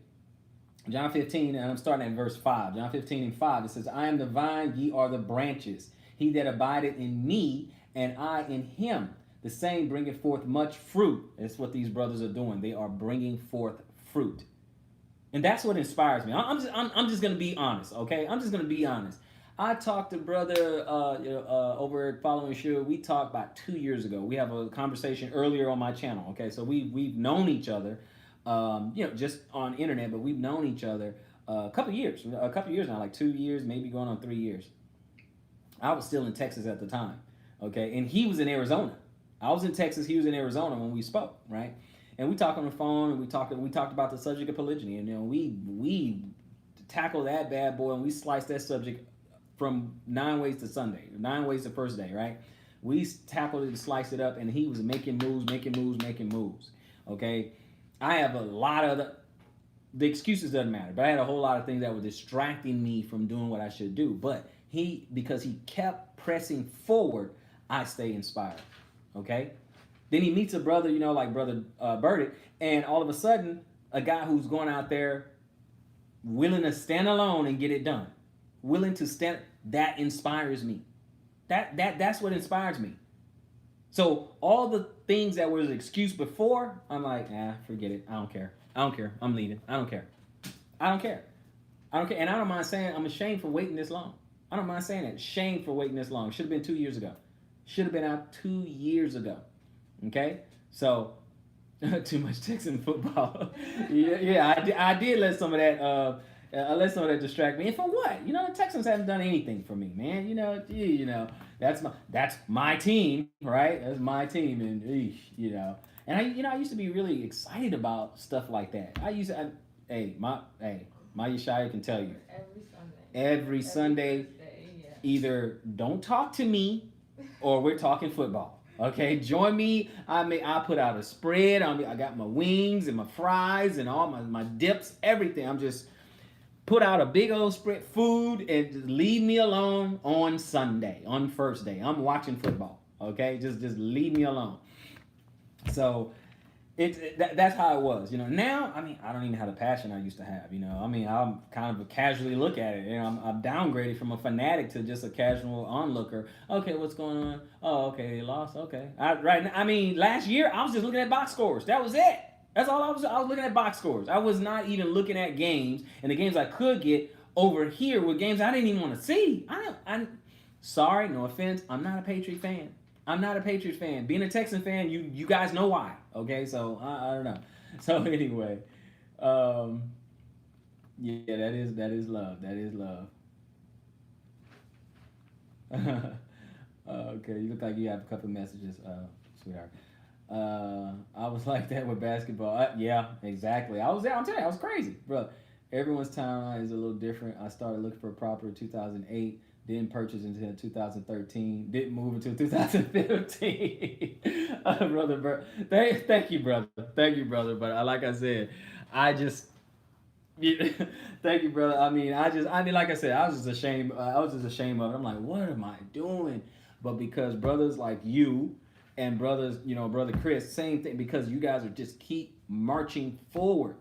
John 15, and I'm starting at verse 5. John 15 and 5, it says, I am the vine, ye are the branches. He that abideth in me, and I in him, the same bringeth forth much fruit. That's what these brothers are doing. They are bringing forth fruit. And that's what inspires me. I'm just going to be honest, okay? I'm just going to be honest. I talked to brother over at Following Sure. We talked about 2 years ago. We have a conversation earlier on my channel, okay? So we've known each other, just on internet, but we've known each other a couple years now, like 2 years, maybe going on 3 years. I was still in Texas at the time, okay? And he was in Arizona. I was in Texas, he was in Arizona when we spoke, right? And we talked on the phone, and we talked about the subject of polygyny, and we tackled that bad boy, and we sliced that subject from 9 ways to Sunday, 9 ways to first day, right? We tackled it and sliced it up, and he was making moves, okay? I have a lot of the excuses doesn't matter, but I had a whole lot of things that were distracting me from doing what I should do. But because he kept pressing forward, I stay inspired, okay? Then he meets a brother, like Brother Burdick, and all of a sudden, a guy who's going out there willing to stand alone and get it done. Willing to stand, that inspires me. That's what inspires me. So all the things that was an excuse before, I'm like, forget it. I don't care. I'm leaving. I don't care. And I don't mind saying I'm ashamed for waiting this long. I don't mind saying that. Shame for waiting this long. Should have been 2 years ago. Should have been out 2 years ago. Okay? So, too much Texan football. I did let some of that distract me. And for what? The Texans haven't done anything for me, man. That's my team, right? That's my team, and and I used to be really excited about stuff like that. My Yeshaya can tell you. Every Sunday, either don't talk to me, or we're talking football. Okay, join me. I put out a spread. I got my wings and my fries and all my dips, everything. I'm just put out a big old spread, food, and just leave me alone on Sunday, on first day. I'm watching football. Okay, just leave me alone. So that's how it was. Now, I don't even have the passion I used to have. I'm kind of casually look at it. I'm downgraded from a fanatic to just a casual onlooker. Okay, what's going on? Oh, okay, they lost. Okay, last year I was just looking at box scores. That was it. That's all I was looking at box scores. I was not even looking at games, and the games I could get over here were games I didn't even want to see. Sorry, no offense. I'm not a Patriot fan. Being a Texan fan, you guys know why. Okay, so I don't know. So anyway, that is love. That is love. Okay, you look like you have a couple messages, sweetheart. I was like that with basketball. Yeah, exactly. I'm telling you, I was crazy, bro. Everyone's timeline is a little different. I started looking for a proper in 2008. Didn't purchase until 2013. Didn't move until 2015. Brother, thank you, brother. But like I said, thank you, brother. Like I said, I was just ashamed. I was just ashamed of it. I'm like, what am I doing? But because brothers like you and brothers, Brother Chris, same thing. Because you guys are just keep marching forward,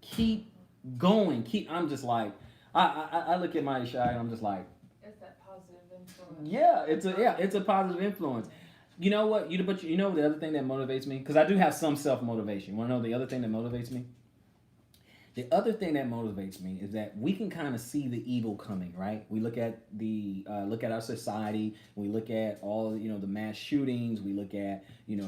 keep going, I'm just like, I look at my shy and I'm just like. Yeah, it's a positive influence. You know what? But the other thing that motivates me, because I do have some self-motivation. You want to know the other thing that motivates me? The other thing that motivates me is that we can kind of see the evil coming, right? We look at our society. We look at all the mass shootings. We look at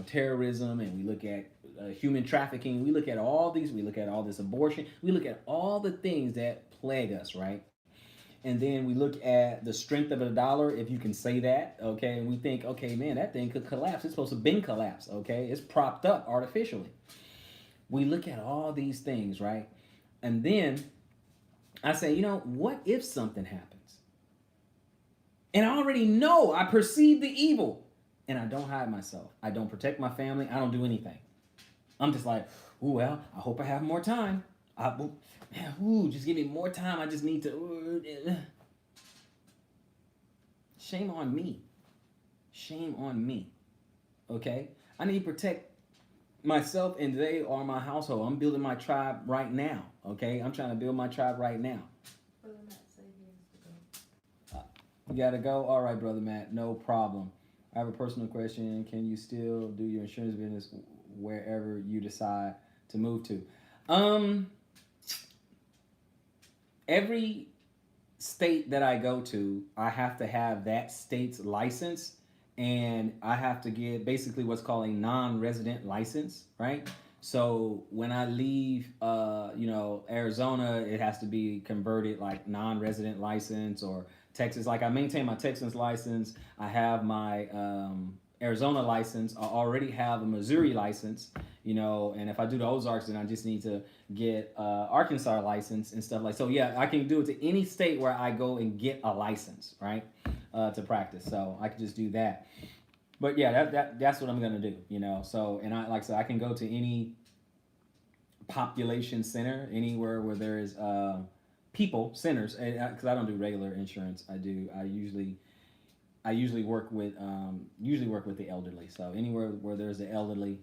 terrorism, and we look at human trafficking. We look at all these. We look at all this abortion. We look at all the things that plague us, right? And then we look at the strength of the dollar, if you can say that, okay? And we think, okay, man, that thing could collapse. It's supposed to have been collapsed, okay? It's propped up artificially. We look at all these things, right? And then I say, what if something happens? And I already know, I perceive the evil. And I don't hide myself. I don't protect my family. I don't do anything. I'm just like, I hope I have more time. Just give me more time. I just need to. Shame on me. Okay? I need to protect myself and they are my household. I'm building my tribe right now. Okay, I'm trying to build my tribe right now. Brother Matt said he has to go. You gotta go. All right, brother Matt, no problem. I have a personal question. Can you still do your insurance business wherever you decide to move to? Every state that I go to, I have to have that state's license, and I have to get basically what's called a non-resident license, right? So when I leave, Arizona, it has to be converted like non-resident license, or Texas. Like I maintain my Texas license. I have my Arizona license. I already have a Missouri license, and if I do the Ozarks, then I just need to get Arkansas license and stuff like. So yeah, I can do it to any state where I go and get a license, right, to practice. So I can just do that. But yeah, that's what I'm gonna do, So, and I I can go to any population center, anywhere where there is people centers, because I don't do regular insurance. I usually work with the elderly. So anywhere where there's the elderly,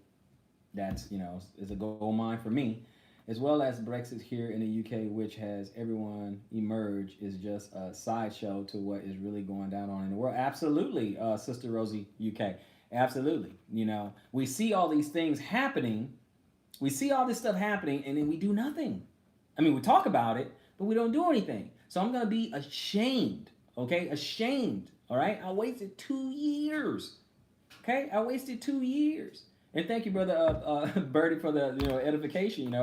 that's is a gold mine for me, as well as Brexit here in the UK, which has everyone emerge, is just a sideshow to what is really going down on in the world. Absolutely, Sister Rosie UK, absolutely. We see all these things happening, we see all this stuff happening, and then we do nothing. I mean, we talk about it, but we don't do anything. So I'm gonna be ashamed, okay? Ashamed. All right, I wasted 2 years. Okay, I wasted 2 years. And thank you, brother Birdie, for the edification.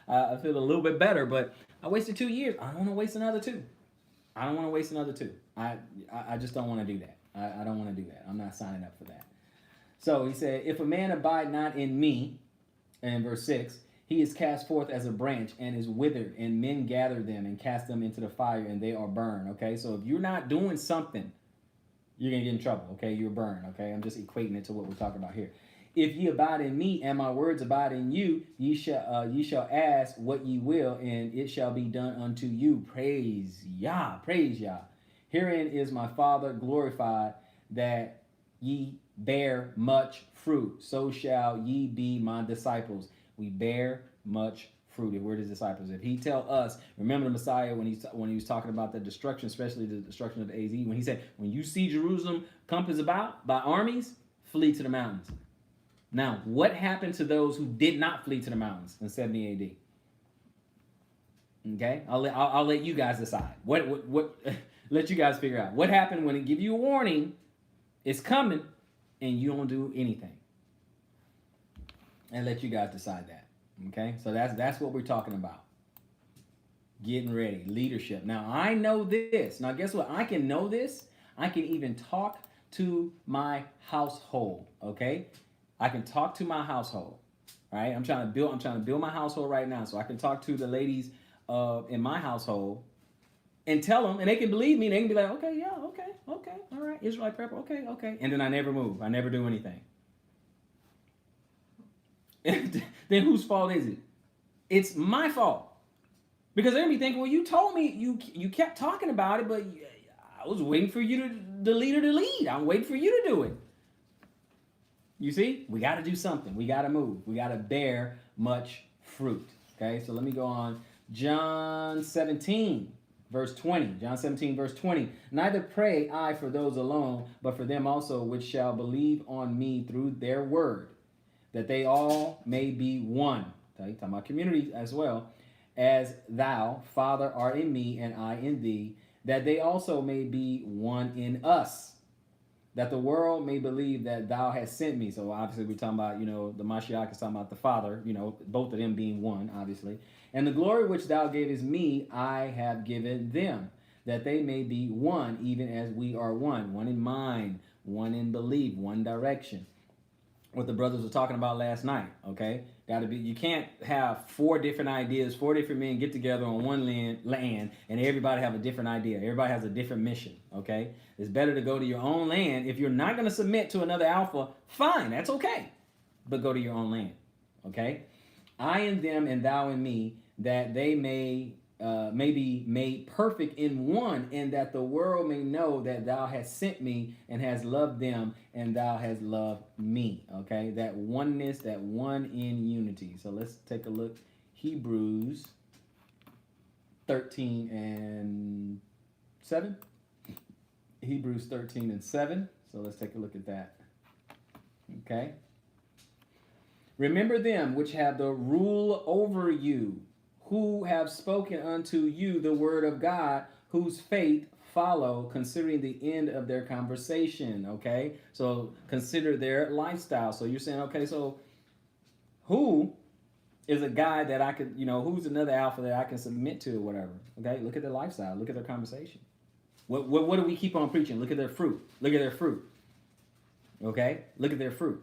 I feel a little bit better, but I wasted 2 years. I don't want to waste another 2. I don't want to waste another 2. I just don't want to do that. I don't want to do that. I'm not signing up for that. So he said, if a man abide not in me, in verse 6, he is cast forth as a branch and is withered, and men gather them and cast them into the fire, and they are burned. Okay, so if you're not doing something, you're going to get in trouble, okay? You're burned, okay? I'm just equating it to what we're talking about here. If ye abide in me, and my words abide in you, ye shall ask what ye will, and it shall be done unto you. Praise Yah, praise Yah. Herein is my Father glorified, that ye bear much fruit. So shall ye be my disciples. We bear much fruit if we're his disciples. If he tell us, remember the Messiah when he was talking about the destruction, especially the destruction of the AZ, when he said, when you see Jerusalem compassed about by armies, flee to the mountains. Now, what happened to those who did not flee to the mountains in 70 AD? Okay, I'll let you guys decide. What let you guys figure out what happened when it give you a warning, it's coming, and you don't do anything. And let you guys decide that. Okay, so that's what we're talking about. Getting ready, leadership. Now I know this. Now guess what? I can know this. I can even talk to my household. Okay, I can talk to my household. Right? I'm trying to build my household right now, so I can talk to the ladies in my household and tell them, and they can believe me. They can be like, okay, yeah, okay, all right, Israelite prepper, okay, and then I never move. I never do anything. Then whose fault is it? It's my fault. Because they're going to be thinking, well, you told me, you kept talking about it, but I was waiting for you the leader to lead. I'm waiting for you to do it. You see? We got to do something. We got to move. We got to bear much fruit. Okay, so let me go on. John 17, verse 20. John 17, verse 20. Neither pray I for those alone, but for them also which shall believe on me through their word, that they all may be one. Okay, talking about community as well. As thou, Father, art in me, and I in thee, that they also may be one in us, that the world may believe that thou hast sent me. So obviously we're talking about, the Mashiach is talking about the Father, both of them being one, obviously. And the glory which thou gavest me, I have given them, that they may be one, even as we are one. One in mind, one in belief, one direction. What the brothers were talking about last night, okay? You can't have 4 different ideas, 4 different men get together on one land, and everybody have a different idea. Everybody has a different mission, okay? It's better to go to your own land. If you're not going to submit to another alpha, fine, that's okay. But go to your own land, okay? I in them and thou in me, that they may may be made perfect in one, and that the world may know that thou hast sent me and has loved them, and thou hast loved me. Okay, that oneness, that one in unity. So let's take a look. Hebrews 13 and 7. Hebrews 13 and 7. So let's take a look at that. Okay. Remember them which have the rule over you, who have spoken unto you the word of God, whose faith follow, considering the end of their conversation. Okay. So consider their lifestyle. So you're saying, okay, so who is a guy that I could, who's another alpha that I can submit to or whatever? Okay. Look at their lifestyle. Look at their conversation. What do we keep on preaching? Look at their fruit. Look at their fruit. Okay? Look at their fruit.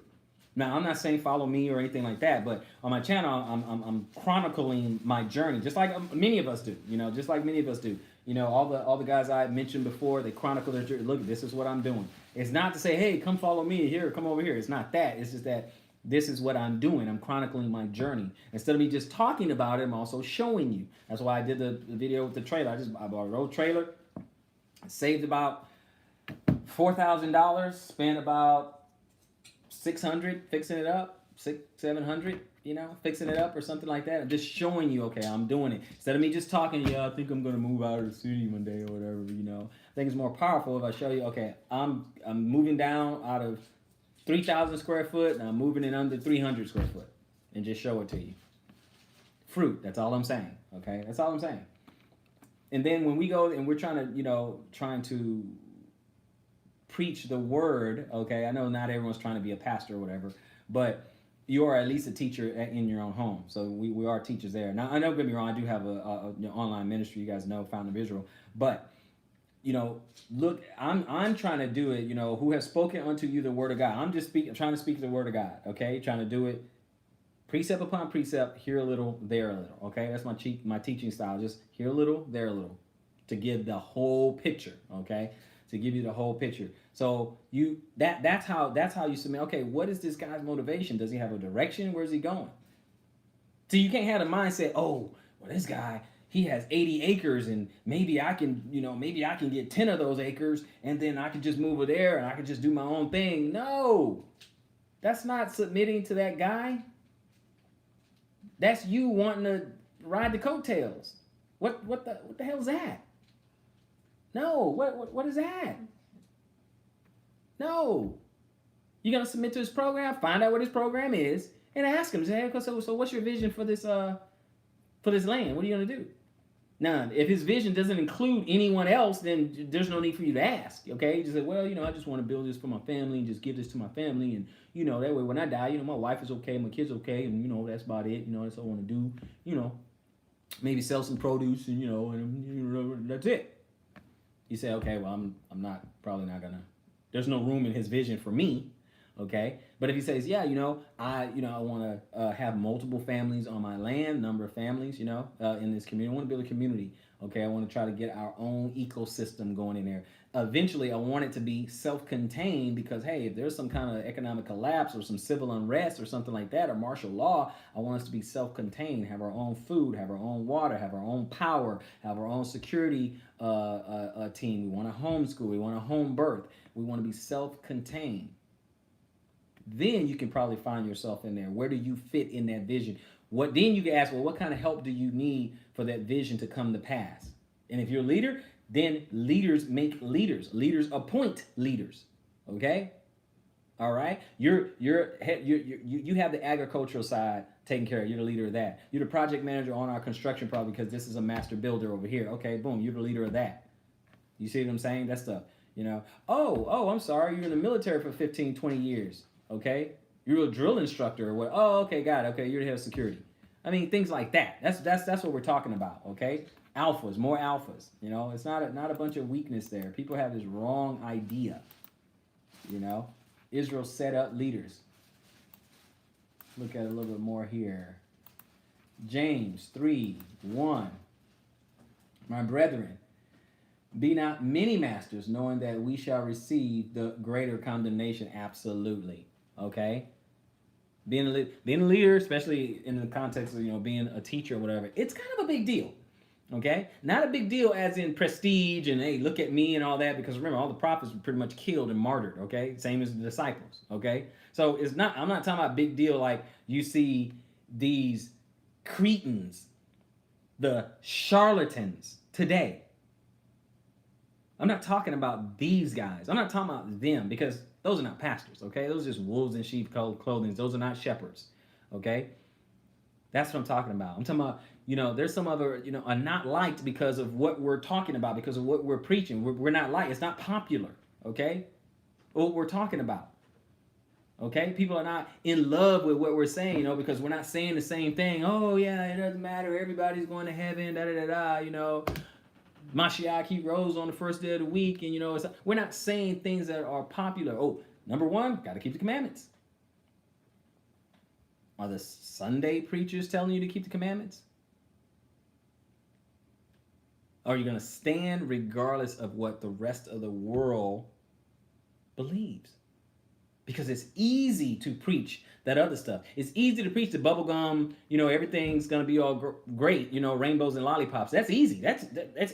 Now, I'm not saying follow me or anything like that, but on my channel, I'm chronicling my journey, just like many of us do. Just like many of us do. All the guys I mentioned before, they chronicle their journey. Look, this is what I'm doing. It's not to say, hey, come follow me here, come over here. It's not that. It's just that this is what I'm doing. I'm chronicling my journey. Instead of me just talking about it, I'm also showing you. That's why I did the video with the trailer. I bought a road trailer. Saved about $4,000, spent about $600 fixing it up, $700, fixing it up or something like that. I'm just showing you, okay, I'm doing it. Instead of me just talking, I think I'm gonna move out of the city one day or whatever, I think it's more powerful if I show you, okay, I'm moving down out of 3,000 square foot and I'm moving it under 300 square foot, and just show it to you. Fruit, that's all I'm saying, okay? That's all I'm saying. And then when we go and we're trying to preach the word, okay, I know not everyone's trying to be a pastor or whatever, but you are at least a teacher in your own home. So we are teachers there. Now, I know, don't get me wrong, I do have a online ministry, you guys know, Fountain of Israel. But, look, I'm trying to do it, who has spoken unto you the word of God. I'm just trying to speak the word of God, okay? Trying to do it precept upon precept, here a little, there a little. Okay, that's my teaching style. Just here a little, there a little, to give the whole picture. Okay, to give you the whole picture. So that's how you submit. Okay, what is this guy's motivation? Does he have a direction? Where's he going? So you can't have the mindset, oh, well, this guy, he has 80 acres and maybe I can get 10 of those acres and then I can just move over there and I can just do my own thing. No, that's not submitting to that guy. That's you wanting to ride the coattails. What the hell is that? No, what is that? No. You're gonna submit to his program, find out what his program is, and ask him. Say, hey, so what's your vision for this land? What are you gonna do? Now, if his vision doesn't include anyone else, then there's no need for you to ask. Okay, you just say, well, I just want to build this for my family and just give this to my family, and that way when I die, my wife is okay, my kids okay, and that's about it. That's all I want to do. Maybe sell some produce, and and that's it. You say, okay, well, I'm probably not gonna. There's no room in his vision for me. Okay, but if he says, yeah, I want to have multiple families on my land, number of families, in this community. I want to build a community. Okay, I want to try to get our own ecosystem going in there. Eventually, I want it to be self-contained because, hey, if there's some kind of economic collapse or some civil unrest or something like that, or martial law, I want us to be self-contained, have our own food, have our own water, have our own power, have our own security team. We want to homeschool. We want a home birth. We want to be self-contained. Then you can probably find yourself in there. Where do you fit in that vision? Then you can ask, well, what kind of help do you need for that vision to come to pass? And if you're a leader, then leaders make leaders. Leaders appoint leaders. Okay? All right? You have the agricultural side taken care of. You're the leader of that. You're the project manager on our construction project because this is a master builder over here. Okay, boom, you're the leader of that. You see what I'm saying? That's stuff. Oh, I'm sorry, you're in the military for 15, 20 years. Okay, you're a drill instructor or what? Oh, okay, got it. Okay, you're the head of security. I mean, things like that. That's what we're talking about. Okay, alphas, more alphas. It's not a bunch of weakness there. People have this wrong idea. Israel set up leaders. Look at it a little bit more here. James 3:1. My brethren, be not many masters, knowing that we shall receive the greater condemnation. Absolutely. Okay? Being a leader, especially in the context of, being a teacher or whatever, it's kind of a big deal. Okay? Not a big deal as in prestige and hey, look at me and all that, because remember, all the prophets were pretty much killed and martyred, okay? Same as the disciples, okay? So it's not, I'm not talking about big deal like you see these cretins, the charlatans today. I'm not talking about these guys. I'm not talking about them, because those are not pastors, okay? Those are just wolves in sheep clothing. Those are not shepherds, okay? That's what I'm talking about. I'm talking about, there's some other, are not liked because of what we're talking about, because of what we're preaching. We're not liked. It's not popular, okay? What we're talking about, okay? People are not in love with what we're saying, because we're not saying the same thing. Oh, yeah, it doesn't matter. Everybody's going to heaven, da-da-da-da, Mashiach, he rose on the first day of the week, and, we're not saying things that are popular. Oh, number one, got to keep the commandments. Are the Sunday preachers telling you to keep the commandments? Are you going to stand regardless of what the rest of the world believes? Because it's easy to preach that other stuff. It's easy to preach the bubblegum, everything's going to be all great, rainbows and lollipops. That's easy. That's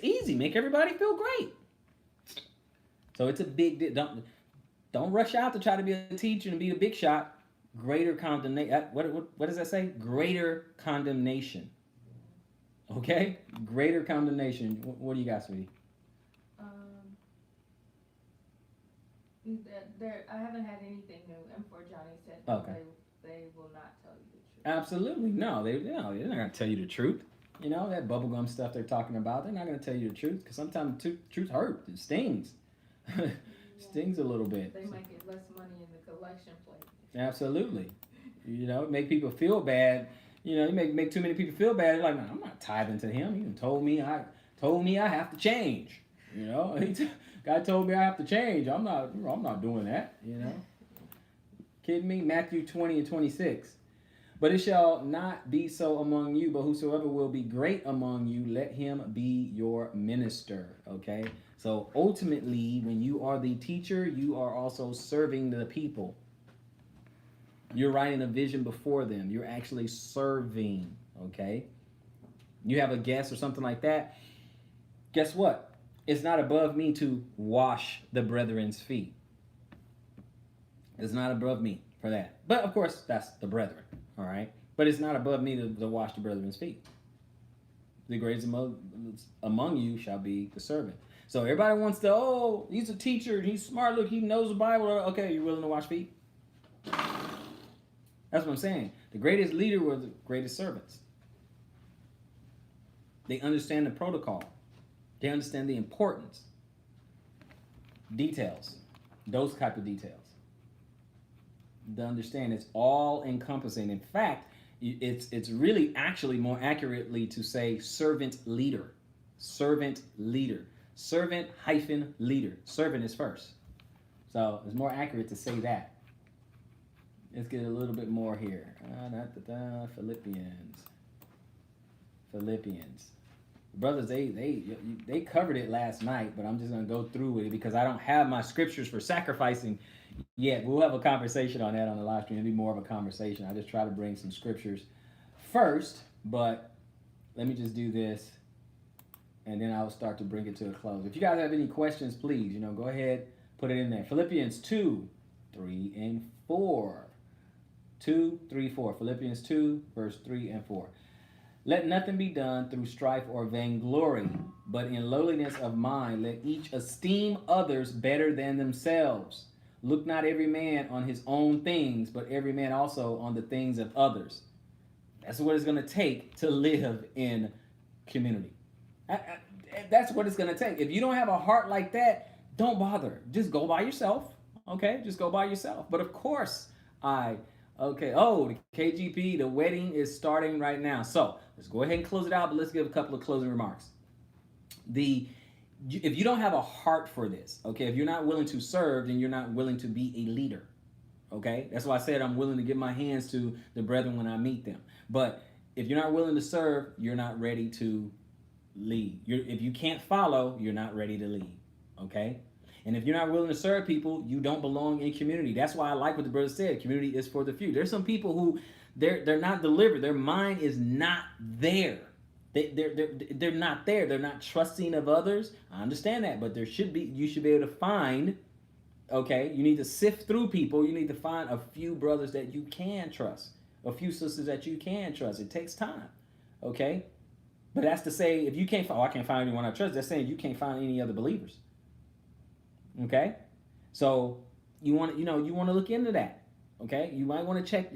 easy. Make everybody feel great. So it's a big deal. Don't rush out to try to be a teacher and be a big shot. Greater condemnation. What does that say? Greater condemnation. Okay? Greater condemnation. What do you got, sweetie? I haven't had anything new. M4 Johnny said they will not tell you the truth. Absolutely. No, they're not going to tell you the truth. That bubblegum stuff they're talking about, they're not going to tell you the truth, because sometimes truth hurts. It stings. Stings a little bit. They might get less money in the collection plate. Absolutely. Make people feel bad. You make too many people feel bad. They're like, no, I'm not tithing to him. He told me I have to change. God told me I have to change. I'm not doing that. Kidding me? Matthew 20:26. But it shall not be so among you, but whosoever will be great among you, let him be your minister. Okay? So ultimately, when you are the teacher, you are also serving the people. You're writing a vision before them. You're actually serving, okay? You have a guest or something like that. Guess what? It's not above me to wash the brethren's feet. It's not above me for that. But, of course, that's the brethren, all right? But it's not above me to wash the brethren's feet. The greatest among you shall be the servant. So everybody wants to, he's a teacher, he's smart, look, he knows the Bible. Okay, you willing to wash feet? That's what I'm saying. The greatest leader were the greatest servants. They understand the protocol. They understand the importance. Details. Those type of details. To understand it's all encompassing. In fact, it's really actually more accurately to say servant leader. Servant leader. Servant hyphen leader. Servant is first. So it's more accurate to say that. Let's get a little bit more here. Philippians. Brothers, they covered it last night, but I'm just going to go through with it because I don't have my scriptures for sacrificing yet. We'll have a conversation on that on the live stream. It'll be more of a conversation. I just try to bring some scriptures first, but let me just do this, and then I'll start to bring it to a close. If you guys have any questions, please, go ahead, put it in there. Philippians 2, 3, and 4. 2, 3, 4. Philippians 2, verse 3 and 4. Let nothing be done through strife or vainglory, but in lowliness of mind, let each esteem others better than themselves. Look not every man on his own things, but every man also on the things of others. That's what it's going to take to live in community. That's what it's going to take. If you don't have a heart like that, don't bother. Just go by yourself. Okay? Just go by yourself. But of course, the KGP, the wedding is starting right now. So let's go ahead and close it out, but let's give a couple of closing remarks. If you don't have a heart for this, okay, if you're not willing to serve, then you're not willing to be a leader, okay? That's why I said I'm willing to give my hands to the brethren when I meet them. But if you're not willing to serve, you're not ready to lead. If you can't follow, you're not ready to lead, okay? And if you're not willing to serve people, you don't belong in community. That's why I like what the brother said. Community is for the few. There's some people who they're not delivered. Their mind is not there. They're not there. They're not trusting of others. I understand that, but you should be able to find, okay, you need to sift through people. You need to find a few brothers that you can trust, a few sisters that you can trust. It takes time, okay? But that's to say, if you can't find, I can't find anyone I trust, that's saying you can't find any other believers, okay? So you want to look into that, okay? You might want to check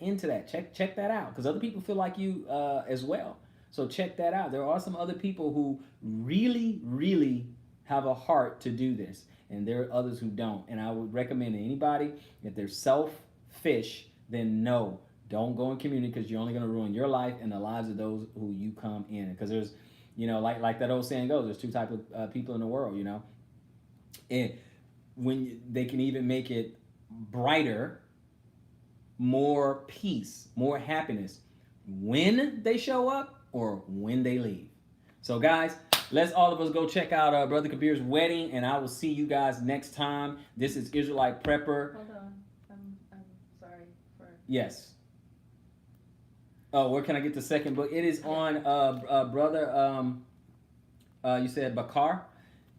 into that. Check that out, because other people feel like you as well. So check that out. There are some other people who really, really have a heart to do this, and there are others who don't. And I would recommend to anybody, if they're selfish, then no, don't go in community, because you're only going to ruin your life and the lives of those who you come in. Because there's, like that old saying goes, there's two types of people in the world, and when they can even make it brighter, more peace, more happiness when they show up or when they leave. So guys, let's all of us go check out Brother Kabir's wedding, and I will see you guys next time. This is Israelite Prepper. Hold on, I'm sorry for. Yes. Oh, where can I get the second book? It is on Brother. You said Bakar.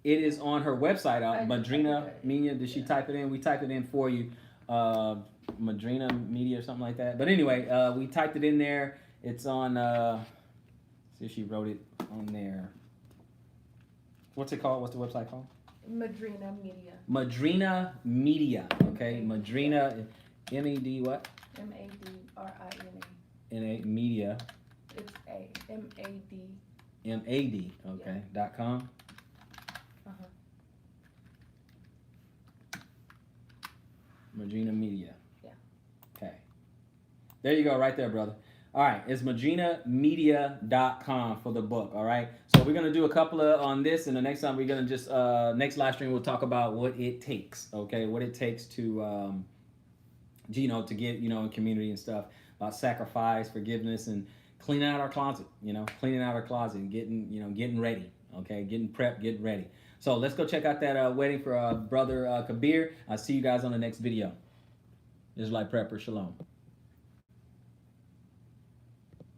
It is on her website, Madrina Media. Did she type it in? We typed it in for you, Madrina Media or something like that. But anyway, we typed it in there. It's on. See if she wrote it on there. What's it called? What's the website called? Madrina Media. Madrina Media. Okay, Madrina, M-E-D what? M-A-D-R-I-N-A. N-A Media. It's A M-A-D. M-A-D. Okay. Yeah. .com. Madrina Media. Yeah. Okay. There you go, right there, brother. All right, it's madrinamedia.com for the book, all right? So we're going to do a couple of on this, and the next time we're going to just, next live stream, we'll talk about what it takes, okay? What it takes to, to get, in community and stuff, about sacrifice, forgiveness, and cleaning out our closet, cleaning out our closet and getting ready, okay? Getting prepped, getting ready. So let's go check out that wedding for Brother Kabir. I'll see you guys on the next video. Israelite Prepper, shalom.